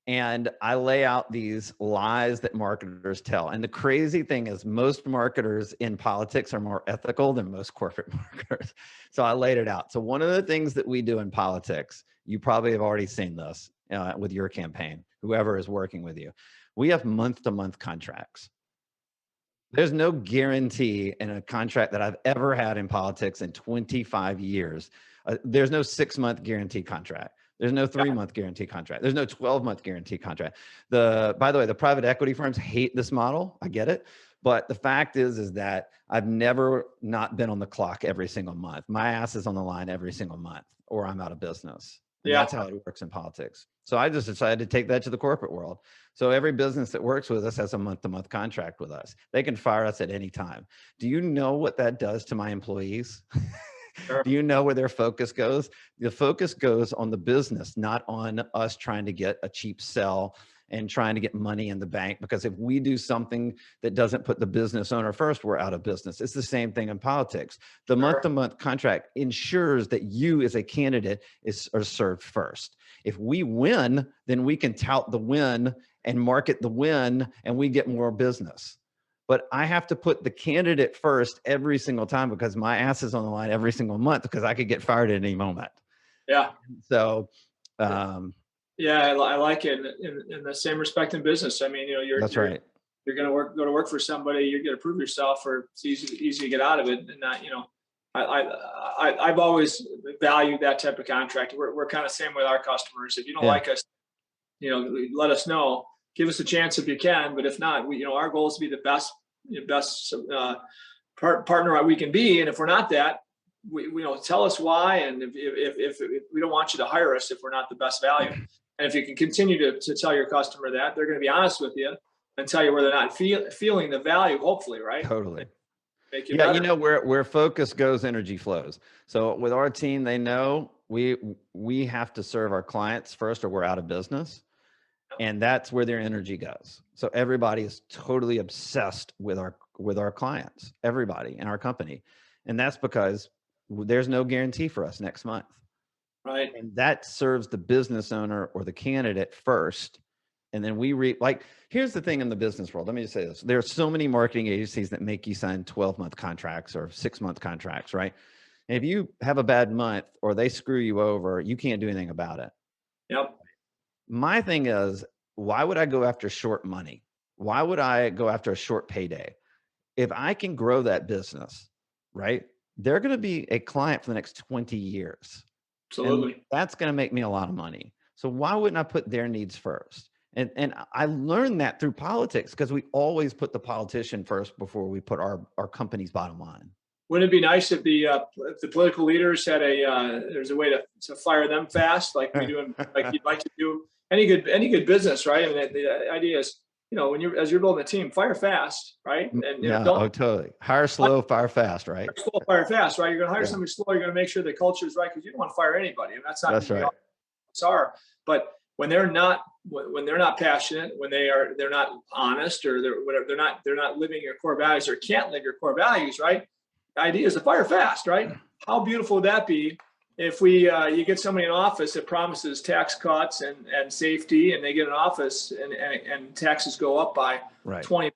And I lay out these lies that marketers tell. And the crazy thing is, most marketers in politics are more ethical than most corporate marketers. So I laid it out. So one of the things that we do in politics, you probably have already seen this with your campaign, whoever is working with you. We have month-to-month contracts. There's no guarantee in a contract that I've ever had in politics in 25 years. There's no 6-month guarantee contract. There's no 3-month guarantee contract. There's no 12-month guarantee contract. By the way, the private equity firms hate this model. I get it. But the fact is that I've never not been on the clock every single month. My ass is on the line every single month, or I'm out of business. And that's how it works in politics. So I just decided to take that to the corporate world. So every business that works with us has a month-to-month contract with us. They can fire us at any time. Do you know what that does to my employees? Sure. Do you know where their focus goes? The focus goes on the business, not on us trying to get a cheap sell and trying to get money in the bank. Because if we do something that doesn't put the business owner first, we're out of business. It's the same thing in politics. The month-to-month contract ensures that you as a candidate are served first. If we win, then we can tout the win and market the win, and we get more business. But I have to put the candidate first every single time, because my ass is on the line every single month, because I could get fired at any moment. Yeah. So, yeah, I like it in the same respect in business. I mean, that's right. You're going to go to work for somebody. You're going to prove yourself, or it's easy to get out of it. And not, I've always valued that type of contract. We're kind of same with our customers. If you don't like us, let us know. Give us a chance if you can, but if not, our goal is to be the best partner we can be. And if we're not that, tell us why. And if we don't want you to hire us if we're not the best value. And if you can continue to tell your customer that, they're going to be honest with you and tell you where they're not feeling the value, hopefully, right? Totally. Make you Yeah, better. where focus goes, energy flows. So with our team, they know we have to serve our clients first, or we're out of business, and that's where their energy goes. So everybody is totally obsessed with our clients, everybody in our company, and that's because there's no guarantee for us next month. Right. And that serves the business owner or the candidate first. And then here's the thing in the business world. Let me just say this. There are so many marketing agencies that make you sign 12-month contracts or 6-month contracts, right? And if you have a bad month or they screw you over, you can't do anything about it. Yep. My thing is, why would I go after short money? Why would I go after a short payday? If I can grow that business, right? They're going to be a client for the next 20 years. Absolutely. And that's going to make me a lot of money. So why wouldn't I put their needs first? And I learned that through politics, because we always put the politician first before we put our company's bottom line. Wouldn't it be nice if the political leaders had there's a way to fire them fast, like we do, like you'd like to do any good business, right? I mean, the idea is, as you're building a team, fire fast, right? And don't totally. Hire slow, fire fast, right? Slow, fire fast, right? You're going to hire somebody slow. You're going to make sure the culture is right, because you don't want to fire anybody, and that's right. Are. But when they're not passionate, when they're not honest, or they're not living your core values, or can't live your core values, right? The idea is to fire fast, right? How beautiful would that be if you get somebody in office that promises tax cuts and safety, and they get in office and taxes go up by 20%,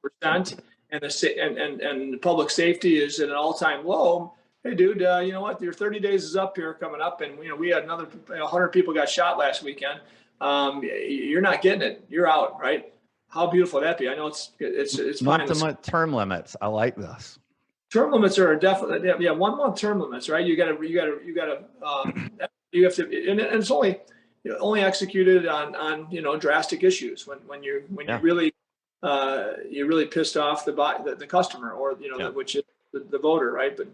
and the public safety is at an all-time low. Hey, dude, you know what? Your 30 days is up here, coming up, and we had another 100 people got shot last weekend. You're not getting it. You're out, right? How beautiful would that be? I know it's month-to-month term limits. I like this. Term limits are definitely 1 month term limits, right? You have to, and it's only executed on drastic issues when you really pissed off the customer, or which is the voter, right? But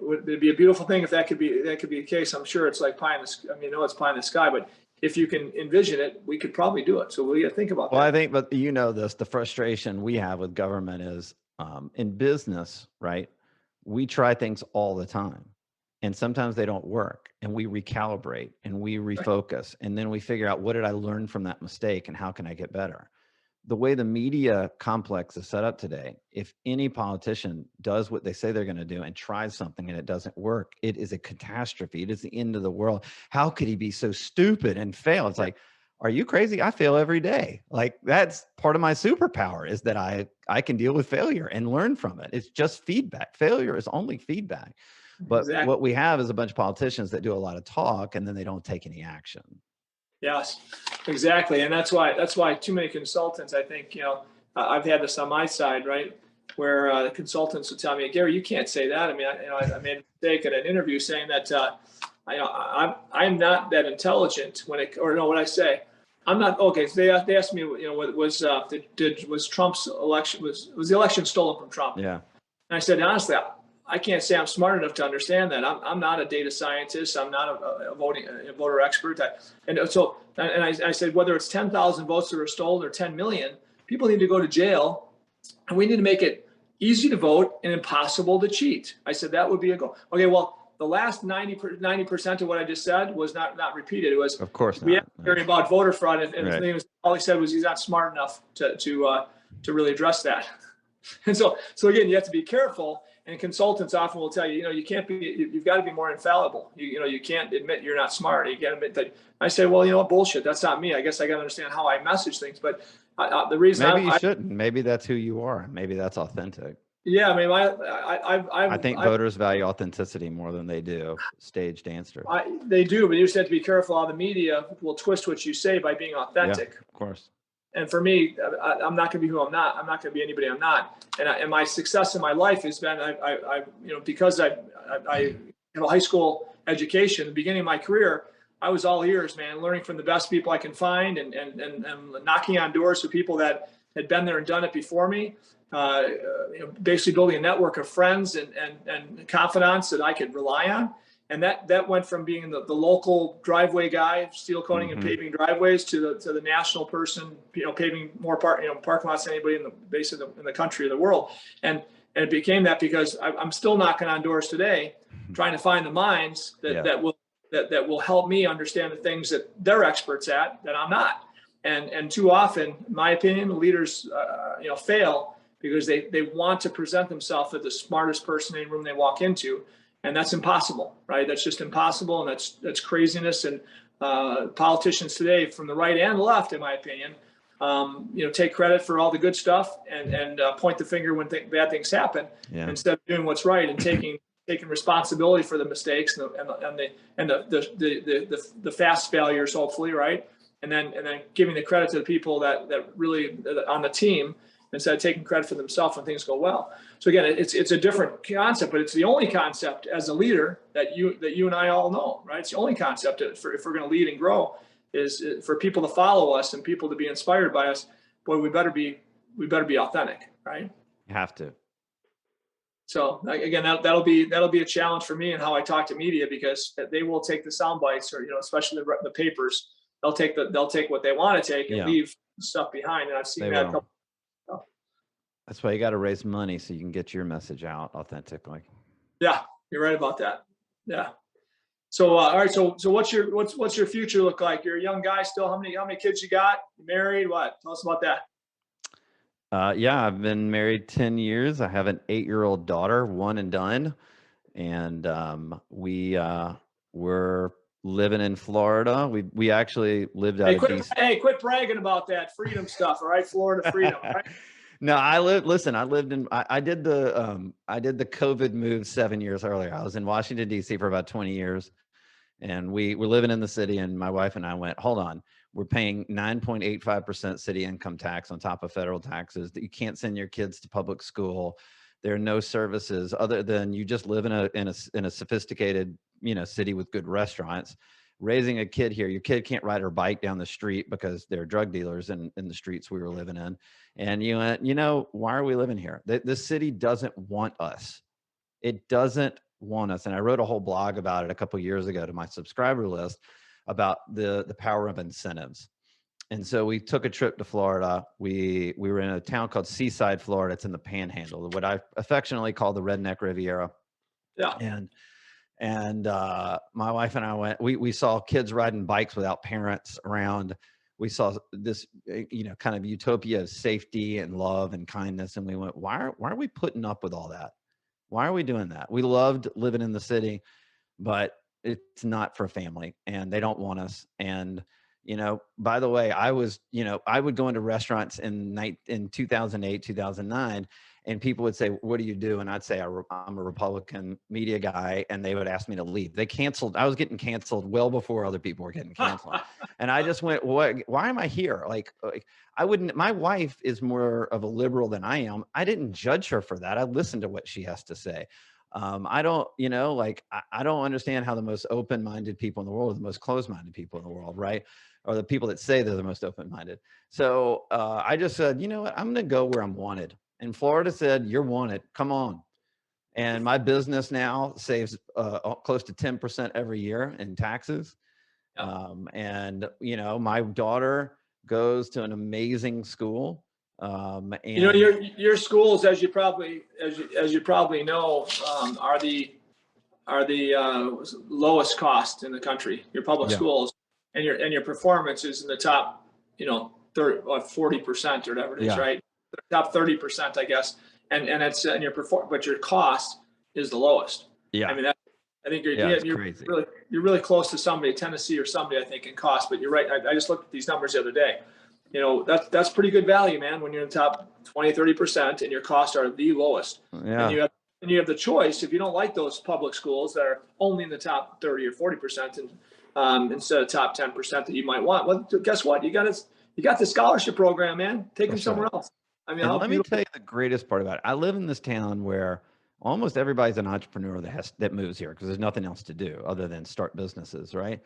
it'd be a beautiful thing if that could be the case. I'm sure it's like pie in the, it's pie in the sky, but if you can envision it, we could probably do it. So we got to think about that. Well, I think, but the frustration we have with government is in business, right? We try things all the time, and sometimes they don't work, and we recalibrate and we refocus, and then we figure out, what did I learn from that mistake and how can I get better? The way the media complex is set up today, if any politician does what they say they're going to do and tries something and it doesn't work, it is a catastrophe. It is the end of the world. How could he be so stupid and fail? It's like, are you crazy? I fail every day. Like, that's part of my superpower, is that I can deal with failure and learn from it. It's just feedback. Failure is only feedback. But what we have is a bunch of politicians that do a lot of talk, and then they don't take any action. Yes, exactly. And that's why too many consultants, I think, I've had this on my side, right? Where the consultants would tell me, Gary, you can't say that. I mean, I made a mistake in an interview saying that, I'm not that intelligent what I say. I'm not. Okay. So they asked me, was Trump's election, was the election stolen from Trump? Yeah. And I said, honestly, I can't say I'm smart enough to understand that. I'm not a data scientist. I'm not a voter expert. I said, whether it's 10,000 votes that are stolen or 10 million, people need to go to jail, and we need to make it easy to vote and impossible to cheat. I said, that would be a goal. Okay. Well, the last 90% of what I just said was not repeated. It was, of course, we had to hear about voter fraud, and all he said was he's not smart enough to really address that. And so again, you have to be careful. And consultants often will tell you, you can't be, you've got to be more infallible. You can't admit you're not smart. You can't admit that. I say, well, bullshit. That's not me. I guess I got to understand how I message things. But the reason you shouldn't. Maybe that's who you are. Maybe that's authentic. Yeah, I mean, I think voters value authenticity more than they do staged answers. They do, but you just have to be careful how the media will twist what you say by being authentic. Yeah, of course. And for me, I'm not going to be who I'm not. I'm not going to be anybody I'm not. And my success in my life has been, because I have a high school education. At the beginning of my career, I was all ears, man, learning from the best people I can find, and knocking on doors for people that had been there and done it before me. Basically building a network of friends and confidants that I could rely on. And that went from being the local driveway guy, steel coating and paving driveways, to the national person, paving more parking lots than anybody in the basically in the country or the world. And it became that because I'm still knocking on doors today, trying to find the minds that will help me understand the things that they're experts at that I'm not. And too often, in my opinion, leaders fail because they want to present themselves as the smartest person in the room they walk into. And that's impossible, right? That's just impossible. And that's craziness. And politicians today, from the right and the left, in my opinion, take credit for all the good stuff and point the finger when bad things happen, instead of doing what's right and taking responsibility for the mistakes and the fast failures, hopefully, right? And then giving the credit to the people that really on the team, instead of taking credit for themselves when things go well. So again, it's a different concept, but it's the only concept as a leader that you and I all know, right? It's the only concept if we're going to lead and grow is for people to follow us and people to be inspired by us. Boy, we better be authentic, right? You have to. So again, that'll be a challenge for me in how I talk to media, because they will take the sound bites, or especially the papers. They'll take what they want to take and leave stuff behind. And I've seen that. That's why you got to raise money so you can get your message out authentically. Yeah, you're right about that. Yeah. So all right. So what's your future look like? You're a young guy still. How many kids you got? You married? What? Tell us about that. Yeah, I've been married 10 years. I have an 8-year-old daughter, one and done. And we're living in Florida. We actually lived out of DC. Hey, quit bragging about that freedom stuff. All right. Florida freedom. Right? No, I did the COVID move 7 years earlier. I was in Washington, DC for about 20 years. And we were living in the city, and my wife and I went, hold on, we're paying 9.85% city income tax on top of federal taxes. That you can't send your kids to public school. There are no services other than you just live in a sophisticated, city with good restaurants. Raising a kid here, your kid can't ride her bike down the street because there are drug dealers in the streets we were living in. And you went, why are we living here? This city doesn't want us. It doesn't want us. And I wrote a whole blog about it a couple of years ago to my subscriber list about the power of incentives. And so we took a trip to Florida. We were in a town called Seaside, Florida. It's in the Panhandle, what I affectionately call the Redneck Riviera. Yeah. And my wife and I went, we saw kids riding bikes without parents around. We saw this, kind of utopia of safety and love and kindness. And we went, why are we putting up with all that? Why are we doing that? We loved living in the city, but it's not for family, and they don't want us. And, by the way, I would go into restaurants in 2008, 2009, and people would say, what do you do? And I'd say, I'm a Republican media guy. And they would ask me to leave. I was getting canceled well before other people were getting canceled. And I just went, why am I here? Like my wife is more of a liberal than I am. I didn't judge her for that. I listened to what she has to say. I don't understand how the most open-minded people in the world are the most closed-minded people in the world, right? Or the people that say they're the most open-minded. So I just said, you know what? I'm going to go where I'm wanted. And Florida said, you're wanted. Come on. And my business now saves close to 10% every year in taxes. And my daughter goes to an amazing school. And your schools, as you probably know, are the lowest cost in the country. Your public schools, and your performance is in the top, 40% or whatever it is, right? Top 30%, I guess, and it's and but your cost is the lowest. Yeah, I mean, I think you're really close to somebody, Tennessee or somebody, I think, in cost. But you're right. I just looked at these numbers the other day. That's pretty good value, man. When you're in the top 20, 30%, and your costs are the lowest. Yeah. And you have the choice, if you don't like those public schools that are only in the top 30 or 40%, and instead of top 10% that you might want. Well, guess what? You got the scholarship program, man. Take them somewhere else. I mean, let me tell you the greatest part about it. I live in this town where almost everybody's an entrepreneur that moves here because there's nothing else to do other than start businesses, right?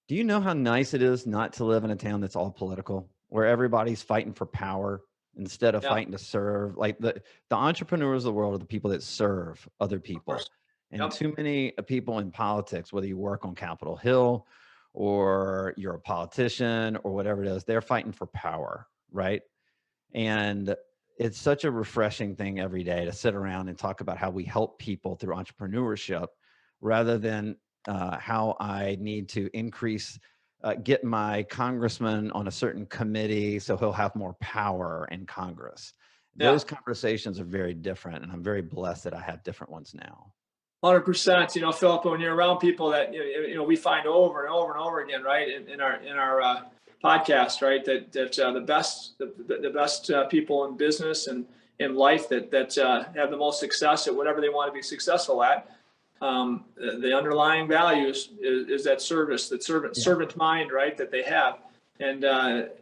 Do you know how nice it is not to live in a town that's all political, where everybody's fighting for power? instead of Yeah, fighting to serve. Like the entrepreneurs of the world are the people that serve other of people. course. And Yep. too many people in politics, whether you work on Capitol Hill or you're a politician or whatever it is, they're fighting for power, right? And it's such a refreshing thing every day to sit around and talk about how we help people through entrepreneurship rather than how I need to increase, get my congressman on a certain committee so he'll have more power in Congress. Yeah. Those conversations are very different, and I'm very blessed that I have different ones now. 100%. Phillip, when you're around people that we find over and over and over again, right, in our podcast, right, that the best people in business and in life that have the most success at whatever they want to be successful at. The underlying values is that service, that servant mind, right, that they have, and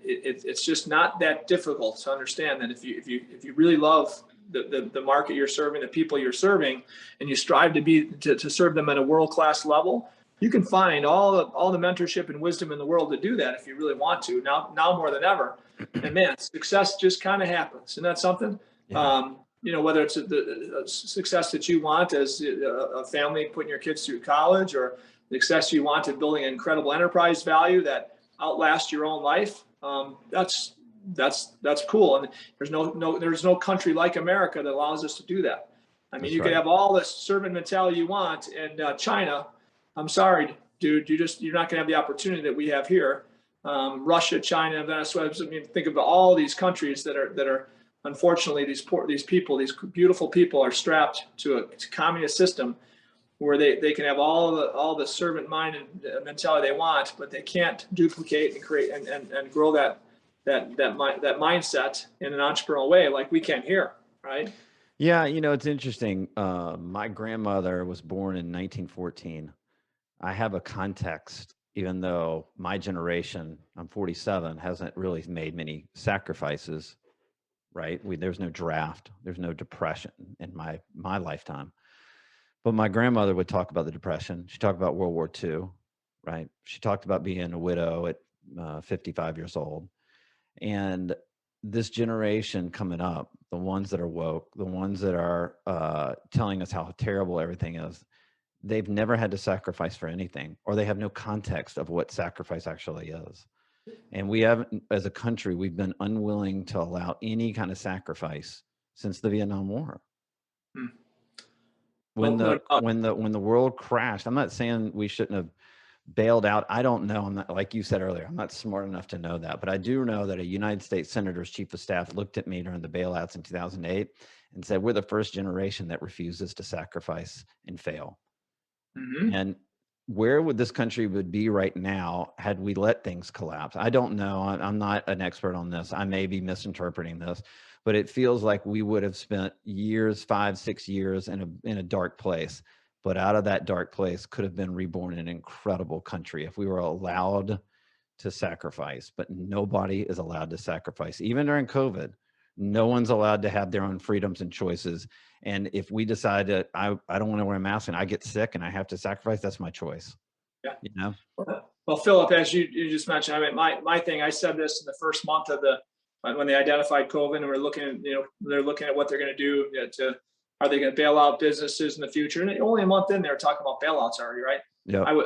it's just not that difficult to understand that if you really love the market you're serving, the people you're serving, and you strive to serve them at a world-class level, you can find all the mentorship and wisdom in the world to do that if you really want to. Now more than ever, and man, success just kind of happens. Isn't that something? Yeah. Whether it's the success that you want as a family putting your kids through college, or the success you want in building an incredible enterprise value that outlasts your own life, that's cool. And there's no country like America that allows us to do that. I mean, That's you could right. have all this servant mentality you want, and China, I'm sorry, dude, you're not going to have the opportunity that we have here. Russia, China, Venezuela. I mean, think of all these countries that are unfortunately, these beautiful people are strapped to a communist system where they can have all the servant minded mentality they want, but they can't duplicate and create and grow that mindset in an entrepreneurial way like we can here, right? Yeah, it's interesting. My grandmother was born in 1914. I have a context, even though my generation, I'm 47, hasn't really made many sacrifices, right? There's no draft, there's no depression in my lifetime. But my grandmother would talk about the depression. She talked about World War II, right? She talked about being a widow at 55 years old. And this generation coming up, the ones that are woke, the ones that are telling us how terrible everything is, they've never had to sacrifice for anything, or they have no context of what sacrifice actually is. And we haven't, as a country, we've been unwilling to allow any kind of sacrifice since the Vietnam War. Hmm. When the world crashed, I'm not saying we shouldn't have bailed out. I don't know. I'm not, like you said earlier, I'm not smart enough to know that, but I do know that a United States Senator's chief of staff looked at me during the bailouts in 2008 and said, we're the first generation that refuses to sacrifice and fail. Mm-hmm. And where would this country would be right now had we let things collapse? I don't know. I'm not an expert on this. I may be misinterpreting this, but it feels like we would have spent years, 5-6 years in a dark place. But out of that dark place could have been reborn in an incredible country if we were allowed to sacrifice. But nobody is allowed to sacrifice. Even during COVID, no one's allowed to have their own freedoms and choices. And if we decide that I don't want to wear a mask and I get sick and I have to sacrifice, that's my choice. Yeah. Well, Phillip, as you just mentioned, I mean, my thing, I said this in the first month of when they identified COVID, and we're looking, they're looking at what they're going to do are they going to bail out businesses in the future? And only a month in, they were talking about bailouts already, right? Yeah. I'm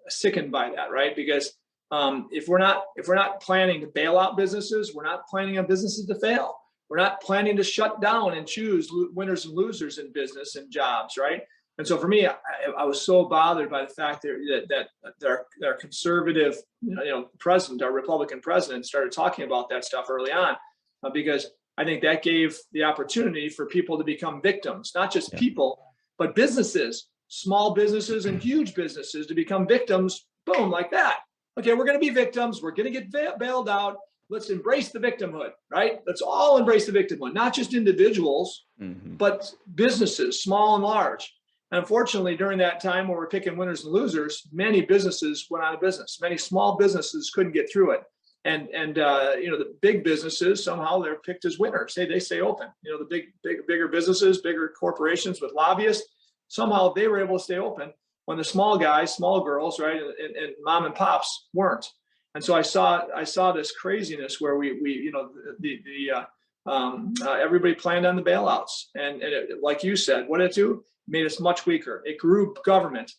sickened by that, right? Because if we're not planning to bail out businesses, we're not planning on businesses to fail. We're not planning to shut down and choose winners and losers in business and jobs, right? And so for me, I was so bothered by the fact that our conservative, president, our Republican president, started talking about that stuff early on, because I think that gave the opportunity for people to become victims, not just people, but businesses, small businesses and huge businesses to become victims. Boom, like that. Okay, we're going to be victims. We're going to get bailed out. Let's embrace the victimhood, right? Let's all embrace the victimhood, not just individuals, but businesses, small and large. And unfortunately, during that time where we're picking winners and losers, many businesses went out of business. Many small businesses couldn't get through it. And the big businesses, somehow they're picked as winners. They stay open. The bigger businesses, bigger corporations with lobbyists, somehow they were able to stay open when the small guys, small girls, right, and mom and pops weren't. And so I saw this craziness where we everybody planned on the bailouts, and it, like you said, what did it do? It made us much weaker. It grew government.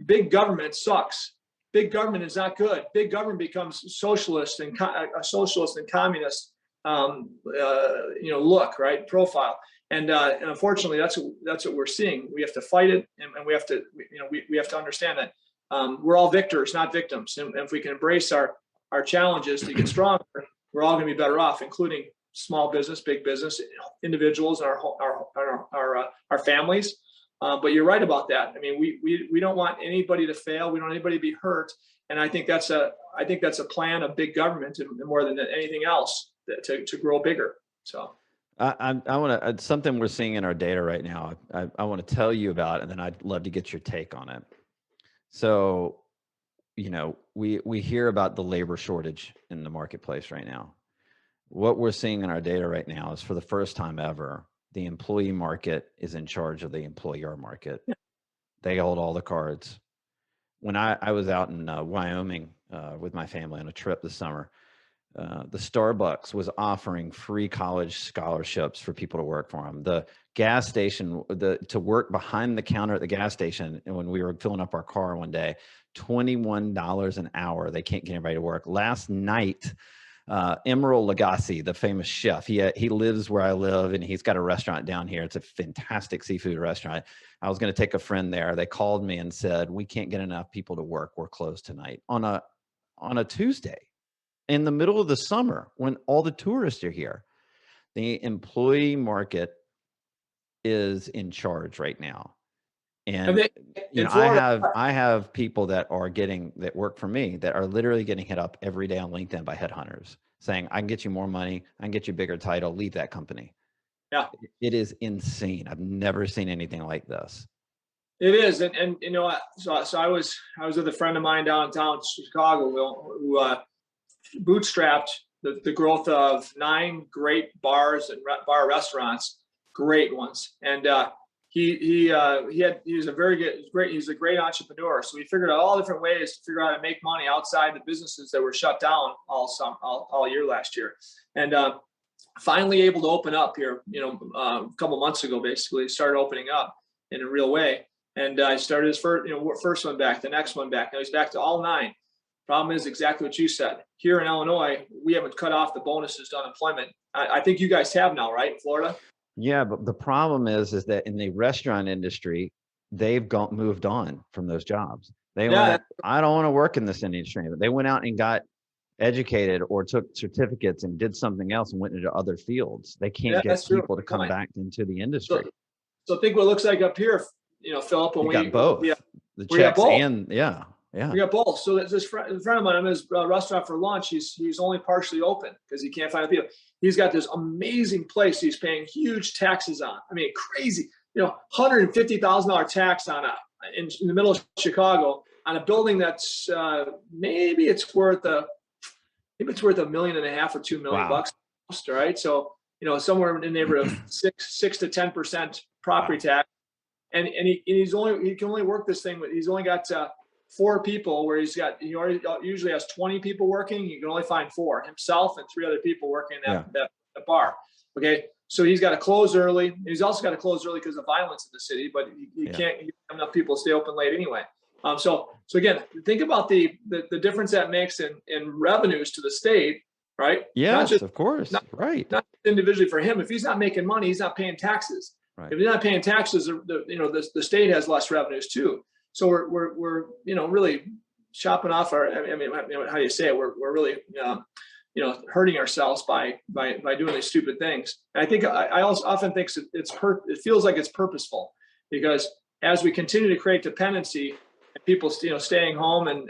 Big government sucks. Big government is not good. Big government becomes socialist and communist look, right, profile. And unfortunately, that's what we're seeing. We have to fight it, and we have to understand that we're all victors, not victims. And if we can embrace our challenges to get stronger, we're all going to be better off, including small business, big business, individuals, and our families. But you're right about that. I mean, we don't want anybody to fail. We don't want anybody to be hurt. And I think that's a plan of big government, and more than anything else, to grow bigger. So. I want to, something we're seeing in our data right now, I want to tell you about, and then I'd love to get your take on it. So, we hear about the labor shortage in the marketplace right now. What we're seeing in our data right now is, for the first time ever, the employee market is in charge of the employer market. Yeah. They hold all the cards. When I was out in Wyoming with my family on a trip this summer, the Starbucks was offering free college scholarships for people to work for them. The gas station, to work behind the counter at the gas station, and when we were filling up our car one day, $21 an hour. They can't get anybody to work. Last night, Emeril Lagasse, the famous chef, he lives where I live, and he's got a restaurant down here. It's a fantastic seafood restaurant. I was going to take a friend there. They called me and said, we can't get enough people to work. We're closed tonight on a Tuesday, in the middle of the summer, when all the tourists are here. The employee market is in charge right now. And I have people that work for me that are literally getting hit up every day on LinkedIn by headhunters saying, I can get you more money, I can get you a bigger title, leave that company. Yeah. It is insane. I've never seen anything like this. It is. And so I was with a friend of mine downtown Chicago who bootstrapped the growth of 9 great bars and bar restaurants, great ones. And he's a great entrepreneur. So he figured out all different ways to figure out how to make money outside the businesses that were shut down all year last year. And finally able to open up here, a couple months ago, basically started opening up in a real way. And I started his first one back, the next one back. Now he's back to all 9. Problem is exactly what you said. Here in Illinois, we haven't cut off the bonuses to unemployment. I think you guys have now, right, Florida? Yeah, but the problem is that in the restaurant industry, they've moved on from those jobs. I don't want to work in this industry. They went out and got educated or took certificates and did something else and went into other fields. They can't get people to come back into the industry. So think what it looks like up here, Phillip. When we got both the checks and we got both. So this friend of mine, I'm in his restaurant for lunch. He's only partially open because he can't find the people. He's got this amazing place he's paying huge taxes on. I mean, crazy, $150,000 tax on in the middle of Chicago on a building that's maybe it's worth $1.5 million or $2 million bucks, right? So somewhere in the neighborhood of 6 to 10% property tax, and he can only work this thing. He's only got 4 people where he usually has 20 people working. You can only find 4, himself and 3 other people working in that bar. Okay. So he's got to close early. He's also got to close early because of violence in the city, but he can't get enough people to stay open late anyway. So again, think about the difference that makes in revenues to the state, right? Yes, of course. Right. Not individually for him. If he's not making money, he's not paying taxes. Right. If he's not paying taxes, the state has less revenues too. So we're really chopping off how do you say it? We're really hurting ourselves by doing these stupid things. And I think I also often think it feels like it's purposeful, because as we continue to create dependency and people staying home and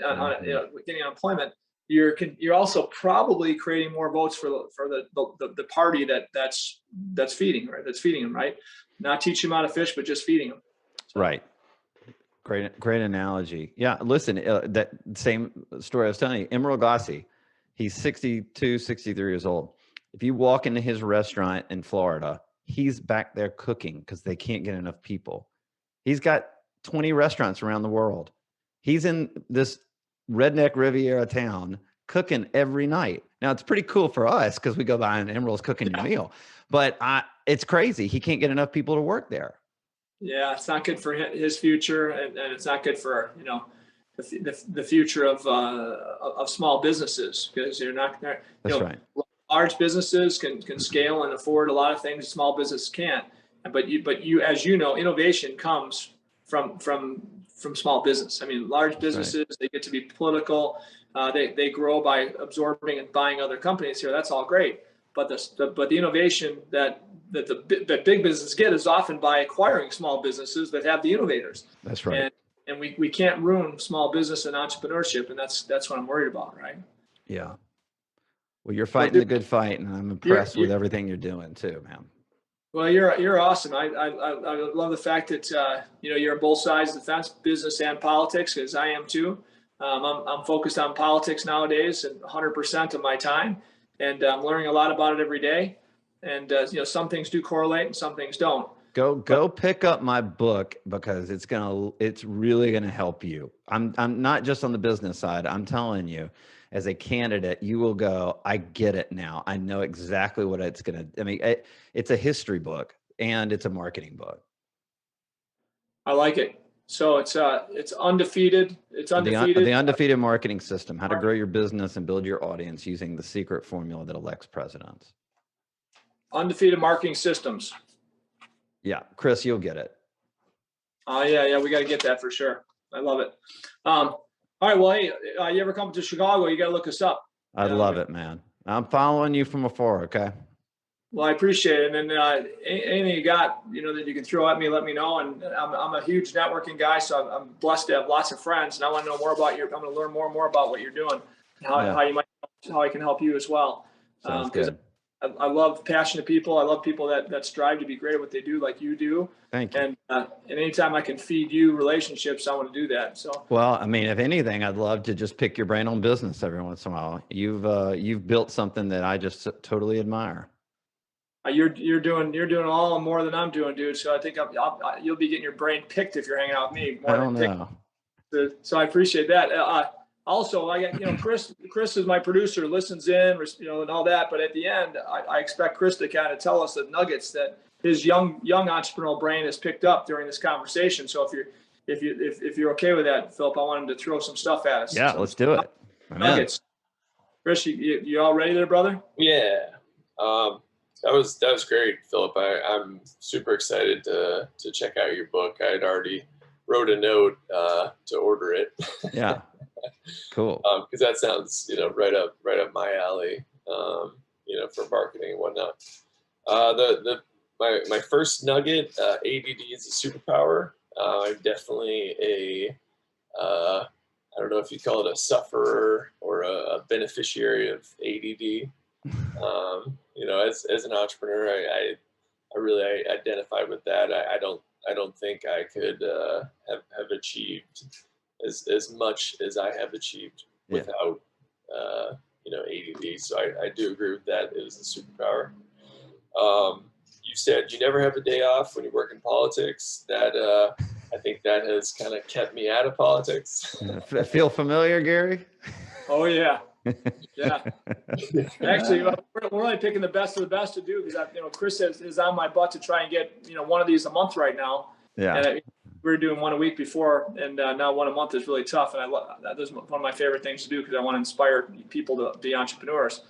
getting unemployment, you're also probably creating more votes for the party that's feeding, right? That's feeding them, right? Not teaching them how to fish, but just feeding them. So. Right. Great analogy. Yeah. Listen, that same story I was telling you, Emeril Lagasse, he's 62, 63 years old. If you walk into his restaurant in Florida, he's back there cooking because they can't get enough people. He's got 20 restaurants around the world. He's in this redneck Riviera town cooking every night. Now it's pretty cool for us because we go by and Emerald's cooking your meal, but it's crazy. He can't get enough people to work there. Yeah, it's not good for his future, and it's not good for, you know, the future of small businesses, because That's right. large businesses can scale and afford a lot of things small business can't. But you as you know, innovation comes from small business. I mean, large businesses, they get to be political. They grow by absorbing and buying other companies here. That's all great. But the innovation that big businesses get is often by acquiring small businesses that have the innovators. That's right. And we can't ruin small business and entrepreneurship, and that's what I'm worried about, right? Yeah. Well, you're fighting the good fight, and I'm impressed with everything you're doing too, man. Well, you're awesome. I love the fact that you're on both sides of the fence, business and politics, because I am too. I'm focused on politics nowadays, and 100% of my time, and I'm learning a lot about it every day. And some things do correlate, and some things don't. Go pick up my book, because it's really gonna help you. I'm not just on the business side. I'm telling you, as a candidate, you will go, I get it now. I know exactly what it's gonna. I mean, it's a history book and it's a marketing book. I like it. So it's undefeated. It's undefeated. The undefeated marketing system: how to grow your business and build your audience using the secret formula that elects presidents. Undefeated marketing systems. Yeah, Chris, you'll get it. Yeah, we got to get that for sure. I love it. All right, well, hey, you ever come to Chicago, you got to look us up. I'd love it, man. I'm following you from afar, okay? Well, I appreciate it. And then anything you got, that you can throw at me, let me know. And I'm a huge networking guy, so I'm blessed to have lots of friends. And I want to know more about I'm going to learn more and more about what you're doing, and how I can help you as well. Sounds good. I love passionate people. I love people that strive to be great at what they do, like you do. Thank you. And anytime I can feed you relationships, I want to do that. So, well, I mean, if anything, I'd love to just pick your brain on business every once in a while. You've built something that I just totally admire. You're doing all more than I'm doing, dude. So I think you'll be getting your brain picked if you're hanging out with me. I don't know. So I appreciate that. Also, I got Chris is my producer, listens in, and all that. But at the end, I expect Chris to kind of tell us the nuggets that his young entrepreneurial brain has picked up during this conversation. So if you're okay with that, Phillip, I want him to throw some stuff at us. Yeah, let's do it. Nuggets. Chris, you all ready there, brother? Yeah. That was great, Phillip. I'm super excited to check out your book. I had already wrote a note to order it. Yeah. Cool. Because that sounds right up my alley. For marketing and whatnot. My first nugget, ADD is a superpower. I'm definitely I don't know if you call it a sufferer or a beneficiary of ADD. As an entrepreneur, I really identify with that. I don't think I could have achieved as much as I have achieved without ADD. So I do agree with that. It is a superpower. You said you never have a day off when you work in politics. That I think that has kind of kept me out of politics. Feel familiar, Gary? Oh yeah. Yeah. Actually, we're only picking the best of the best to do, because Chris is on my butt to try and get one of these a month right now. Yeah. And we were doing one a week before, and now one a month is really tough. And that is one of my favorite things to do, because I want to inspire people to be entrepreneurs.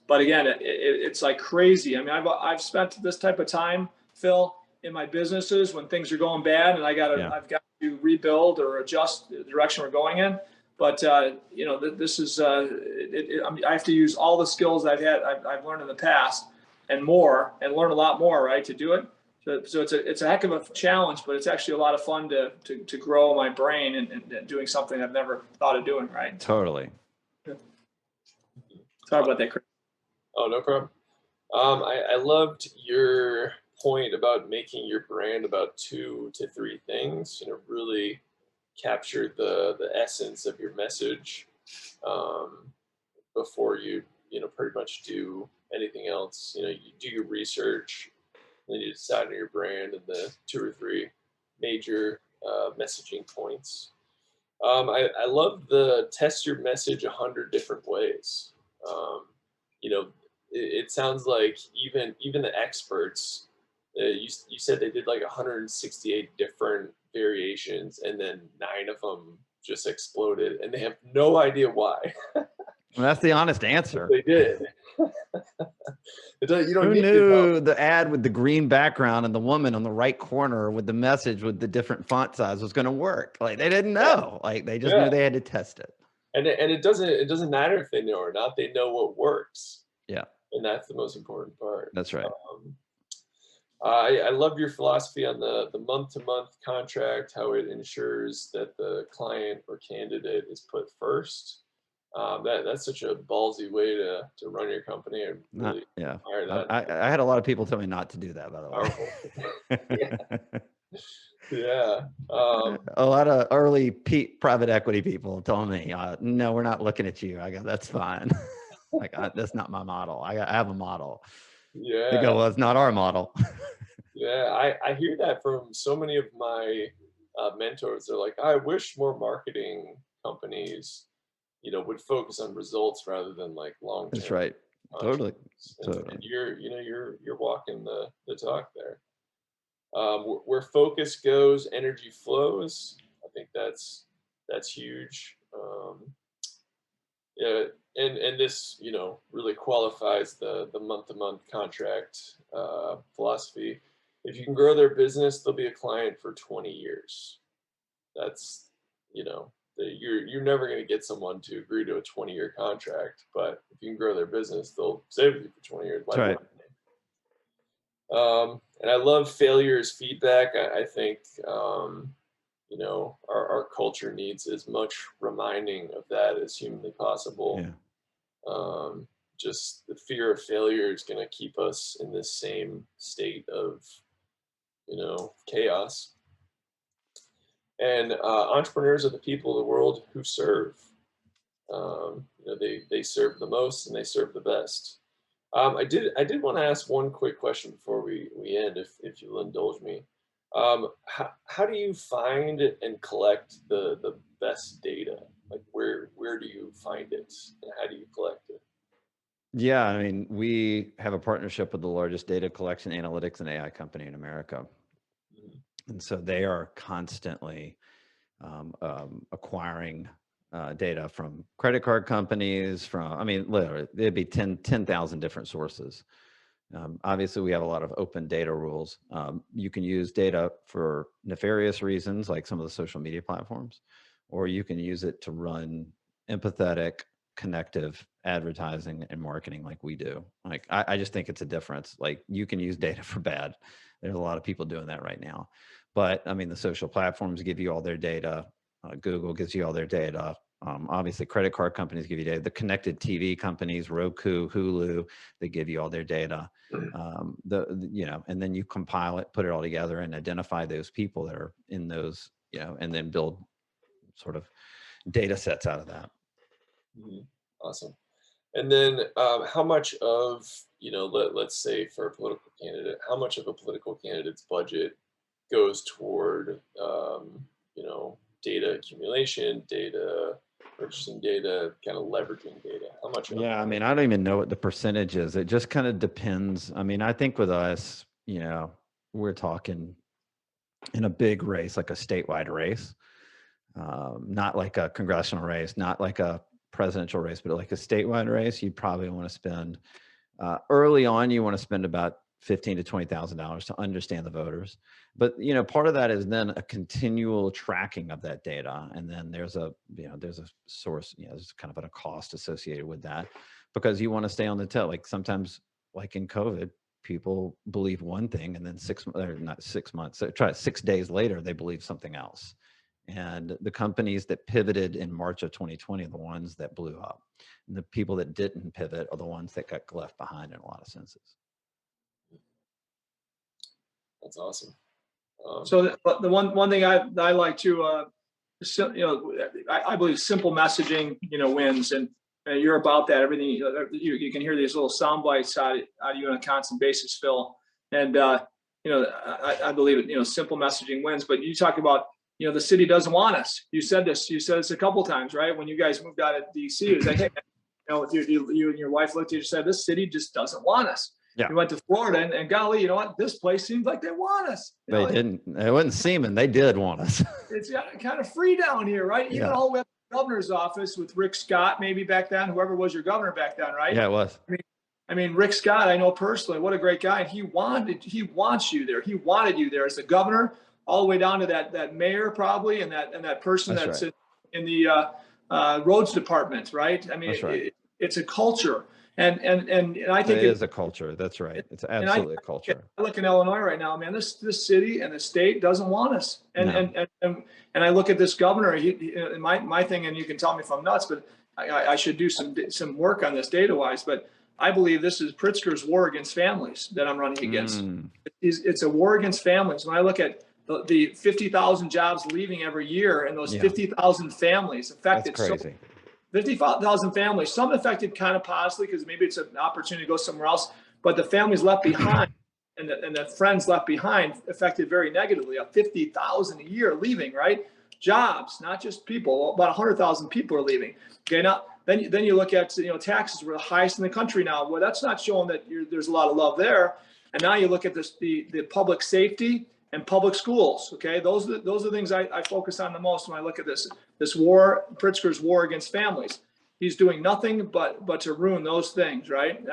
But again, it's like crazy. I mean, I've spent this type of time, Phil, in my businesses when things are going bad, and I've got to rebuild or adjust the direction we're going in. But this is I have to use all the skills I've learned in the past and more, and learn a lot more, right, to do it. So it's a heck of a challenge, but it's actually a lot of fun to grow my brain and doing something I've never thought of doing, right? Totally. Sorry about that, Chris. Oh, no problem. I loved your point about making your brand about 2 to 3 things. Really capture the essence of your message before you pretty much do anything else. You do your research, then you decide on your brand and the 2 or 3 major messaging points. I love the test your message 100 different ways. You know, it sounds like even the experts, you said they did like 168 different variations, and then 9 of them just exploded, and they have no idea why. Well, that's the honest answer. They did. You don't Who need to knew know. the ad with the green background and the woman on the right corner with the message with the different font size was going to work? Like, they didn't know. Like, they just knew they had to test it. And it doesn't matter if they know or not. They know what works. Yeah. And that's the most important part. That's right. I love your philosophy on the month-to-month contract, how it ensures that the client or candidate is put first. That's such a ballsy way to run your company. I really admire that. I had a lot of people tell me not to do that, by the way. Yeah. A lot of early private equity people told me, no, we're not looking at you. I go, that's fine. Like, that's not my model. I have a model. Yeah. They go, well, it's not our model. Yeah, I hear that from so many of my mentors. They're like, I wish more marketing companies, would focus on results rather than like long-term. That's right. Totally. And you're walking the talk there. Where focus goes, energy flows. I think that's huge. Yeah, and this really qualifies the month-to-month contract philosophy. If you can grow their business, they'll be a client for 20 years. That's you're never going to get someone to agree to a 20-year contract, but if you can grow their business, they'll stay with you for 20 years. That's right. And I love failure as feedback. I think our culture needs as much reminding of that as humanly possible. Yeah. Just the fear of failure is going to keep us in this same state of chaos. And entrepreneurs are the people of the world who serve. They serve the most and they serve the best. I did want to ask one quick question before we end, if you'll indulge me. How do you find and collect the best data? Like, where do you find it and how do you collect it? Yeah, I mean, we have a partnership with the largest data collection, analytics, and AI company in America. And so they are constantly acquiring data from credit card companies, literally, there'd be 10,000 different sources. Obviously, we have a lot of open data rules. You can use data for nefarious reasons, like some of the social media platforms, or you can use it to run empathetic, connective advertising and marketing like we do. Like, I just think it's a difference. Like, you can use data for bad. There's a lot of people doing that right now. But I mean, the social platforms give you all their data. Google gives you all their data. Obviously, credit card companies give you data. The connected TV companies, Roku, Hulu, they give you all their data. And then you compile it, put it all together, and identify those people that are in those, and then build sort of data sets out of that. Awesome. And then how much of, let's say for a political candidate, how much of a political candidate's budget goes toward, data accumulation, data purchasing data, kind of leveraging data? How much? Yeah, I mean, I don't even know what the percentage is. It just kind of depends. I mean, I think with us, we're talking in a big race, like a statewide race, not like a congressional race, not like a presidential race, but like a statewide race. You probably want to spend early on. You want to spend about $15,000 to $20,000 to understand the voters. But part of that is then a continual tracking of that data, and then there's a source. There's kind of a cost associated with that, because you want to stay on the tail. Like, sometimes, like in COVID, people believe one thing, and then 6 days later, they believe something else. And the companies that pivoted in March of 2020 are the ones that blew up. And the people that didn't pivot are the ones that got left behind in a lot of senses. That's awesome. So the one thing I like to, I believe simple messaging, wins, and you're about that. Everything you can hear these little sound bites out of you on a constant basis, Phil. And I believe it. Simple messaging wins. But you talk about the city doesn't want us. You said this a couple of times, right? When you guys moved out of DC, it was like, hey, you and your wife looked at you and said, this city just doesn't want us. Yeah. You went to Florida and golly, you know what? This place seems like they want us. They didn't. It wasn't seeming. They did want us. It's kind of free down here, right? Even all the way up to the governor's office with Rick Scott, maybe back then, whoever was your governor back then, right? Yeah, it was. I mean, Rick Scott, I know personally, what a great guy. And he wants you there. He wanted you there as the governor, all the way down to that mayor probably, and that person that's right. in the roads department, right? I mean, it's a culture. And I think it is a culture. That's right. It's absolutely a culture. I look in Illinois right now, man. This city and the state doesn't want us. And I look at this governor. My thing, and you can tell me if I'm nuts, but I should do some work on this data wise. But I believe this is Pritzker's war against families that I'm running against. It's a war against families. When I look at the 50,000 jobs leaving every year, and those 50,000 families affected. That's crazy. 50,000 families, some affected kind of positively because maybe it's an opportunity to go somewhere else, but the families left behind and the friends left behind affected very negatively. 50,000 a year leaving, right? Jobs, not just people. About 100,000 people are leaving. Okay, now then you look at taxes were the highest in the country now. Well, that's not showing that there's a lot of love there. And now you look at the public safety and public schools. Okay, those are the things I focus on the most when I look at this war, Pritzker's war against families. He's doing nothing but to ruin those things, right?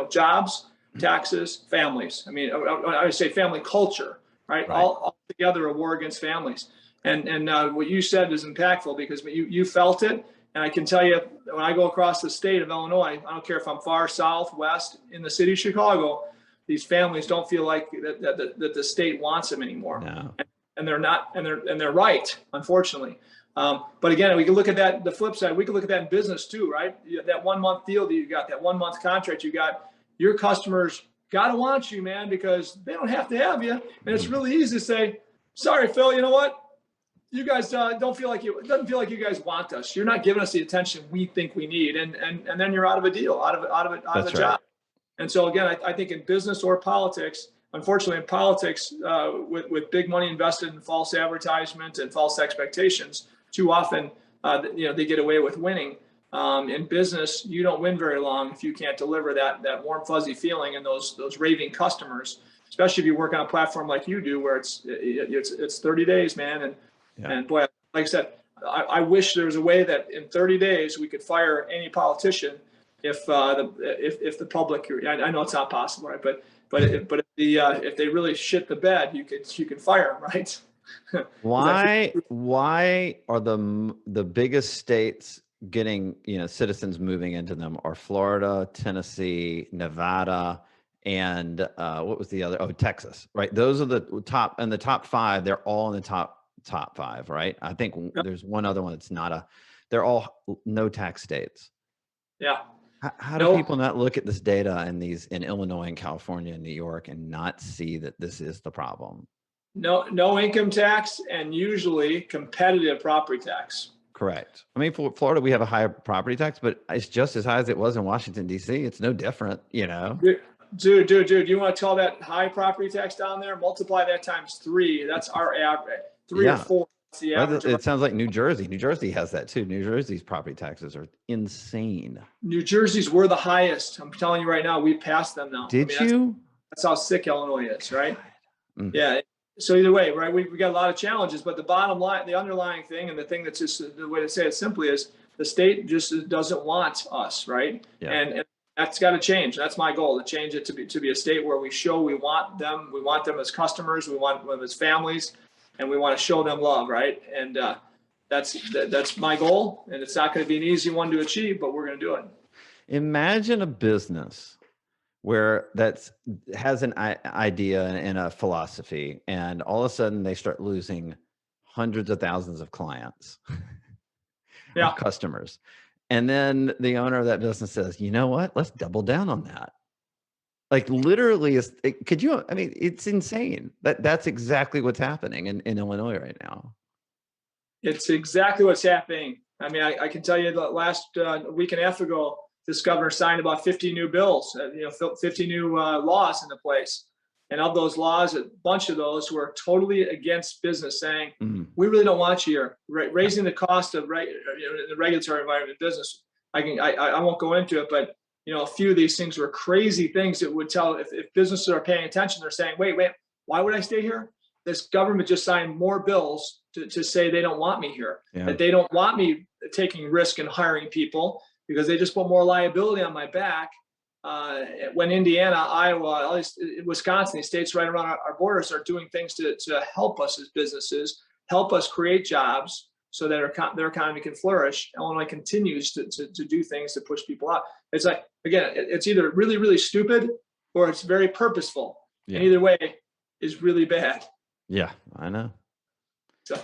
Jobs, taxes, families. I mean, I would say family culture, right? All together a war against families. And what you said is impactful because you felt it. And I can tell you, when I go across the state of Illinois, I don't care if I'm far south, west, in the city of Chicago, these families don't feel like that the state wants them anymore. No. And they're not, and they're right, unfortunately. But again, we can look at that, the flip side, we can look at that in business too, right? That 1 month deal that you got, that 1 month contract you got, your customers got to want you, man, because they don't have to have you. And it's really easy to say, sorry, Phil, you know what? You guys it doesn't feel like you guys want us. You're not giving us the attention we think we need. And then you're out of a deal, out of a job. And so again, I think in business or politics, unfortunately in politics, with big money invested in false advertisement and false expectations, too often, they get away with winning. In business, you don't win very long if you can't deliver that warm, fuzzy feeling and those raving customers, especially if you work on a platform like you do, where it's 30 days, man. And boy, like I said, I wish there was a way that in 30 days we could fire any politician if the public. I know it's not possible, right? But if they really shit the bed, you can fire them, right? Why are the biggest states getting citizens moving into them are Florida, Tennessee, Nevada, and what was the other? Oh, Texas, right? Those are the top, and the top five. They're all in the top five, right? I think there's one other one that's not they're all no tax states. Yeah. How do people not look at this data in Illinois and California and New York and not see that this is the problem? No income tax and usually competitive property tax. Correct. I mean, for Florida, we have a higher property tax, but it's just as high as it was in Washington, D.C. It's no different, Dude, you want to tell that high property tax down there? Multiply that times 3. That's our average. 3 or 4. That's the average. It sounds like New Jersey. New Jersey has that too. New Jersey's property taxes are insane. New Jersey's were the highest. I'm telling you right now, we passed them now. Did you? That's how sick Illinois is, right? Yeah. So either way, right, we got a lot of challenges, but the bottom line, the underlying thing, and the thing that's just the way to say it simply is the state just doesn't want us, right? Yeah. And that's got to change. That's my goal, to change it to be a state where we show we want them as customers, we want them as families, and we want to show them love, right? And that's my goal, and it's not going to be an easy one to achieve, but we're going to do it. Imagine a business where has an idea and a philosophy, and all of a sudden they start losing hundreds of thousands of clients, customers. And then the owner of that business says, you know what, let's double down on that. Like literally, it's insane. That's exactly what's happening in Illinois right now. It's exactly what's happening. I mean, I can tell you that last week and a half ago, this governor signed about 50 new bills, 50 new laws into place. And of those laws, a bunch of those were totally against business, saying, we really don't want you here. Raising the cost of the regulatory environment in business. I won't go into it, but a few of these things were crazy things that would tell if businesses are paying attention, they're saying, wait, why would I stay here? This government just signed more bills to say they don't want me here, that they don't want me taking risk and hiring people because they just put more liability on my back. When Indiana, Iowa, at least Wisconsin, these states right around our borders are doing things to help us as businesses, help us create jobs so that their economy can flourish. Illinois continues to do things to push people out. It's like, again, it's either really, really stupid or it's very purposeful. And either way is really bad. Yeah, I know. So,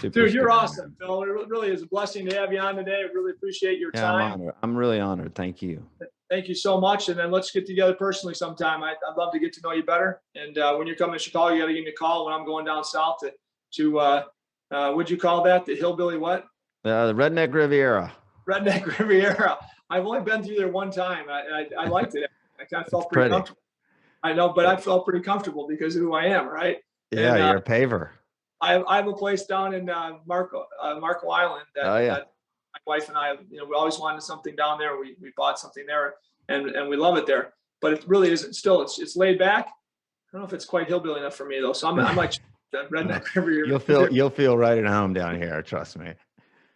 dude, you're awesome, Phil. It really is a blessing to have you on today. I really appreciate your time. I'm really honored. Thank you. Thank you so much. And then let's get together personally sometime. I'd love to get to know you better. And when you're coming to Chicago, you got to give me a call when I'm going down south to what'd you call that? The hillbilly what? The Redneck Riviera. Redneck Riviera. I've only been through there one time. I liked it. I kind of felt pretty comfortable. I know, but I felt pretty comfortable because of who I am, right? Yeah, you're a paver. I have a place down in Marco Island that, that my wife and I, we always wanted something down there. We bought something there, and we love it there. But it really isn't. Still, it's laid back. I don't know if it's quite hillbilly enough for me though. So I'm like that Redneck River. You'll feel right at home down here. Trust me.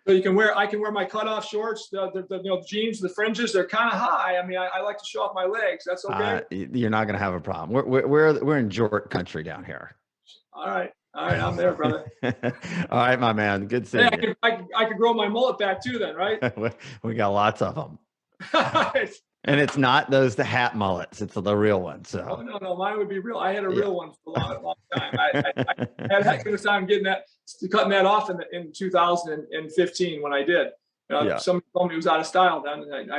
So I can wear my cutoff shorts, the jeans, the fringes. They're kind of high. I mean, I like to show off my legs. That's okay. You're not gonna have a problem. We're in Jort country down here. All right, I'm there, brother. All right, my man. Good seeing you. I could grow my mullet back too, then, right? We got lots of them. And it's not the hat mullets; it's the real ones. So. Oh, no, mine would be real. I had a real one for a long time. I had a heck of a time cutting that off in 2015 when I did. Somebody told me it was out of style then, and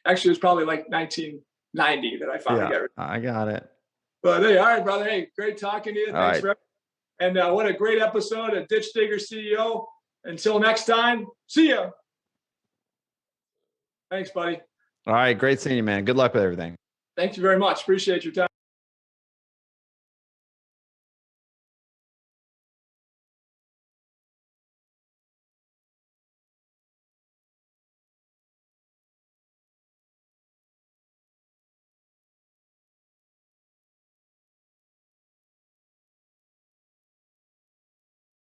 actually it was probably like 1990 that I finally got rid of it. I got it. But hey, all right, brother. Hey, great talking to you. Thanks for everything. And what a great episode of Ditch Digger CEO. Until next time, see ya. Thanks, buddy. All right, great seeing you, man. Good luck with everything. Thank you very much. Appreciate your time.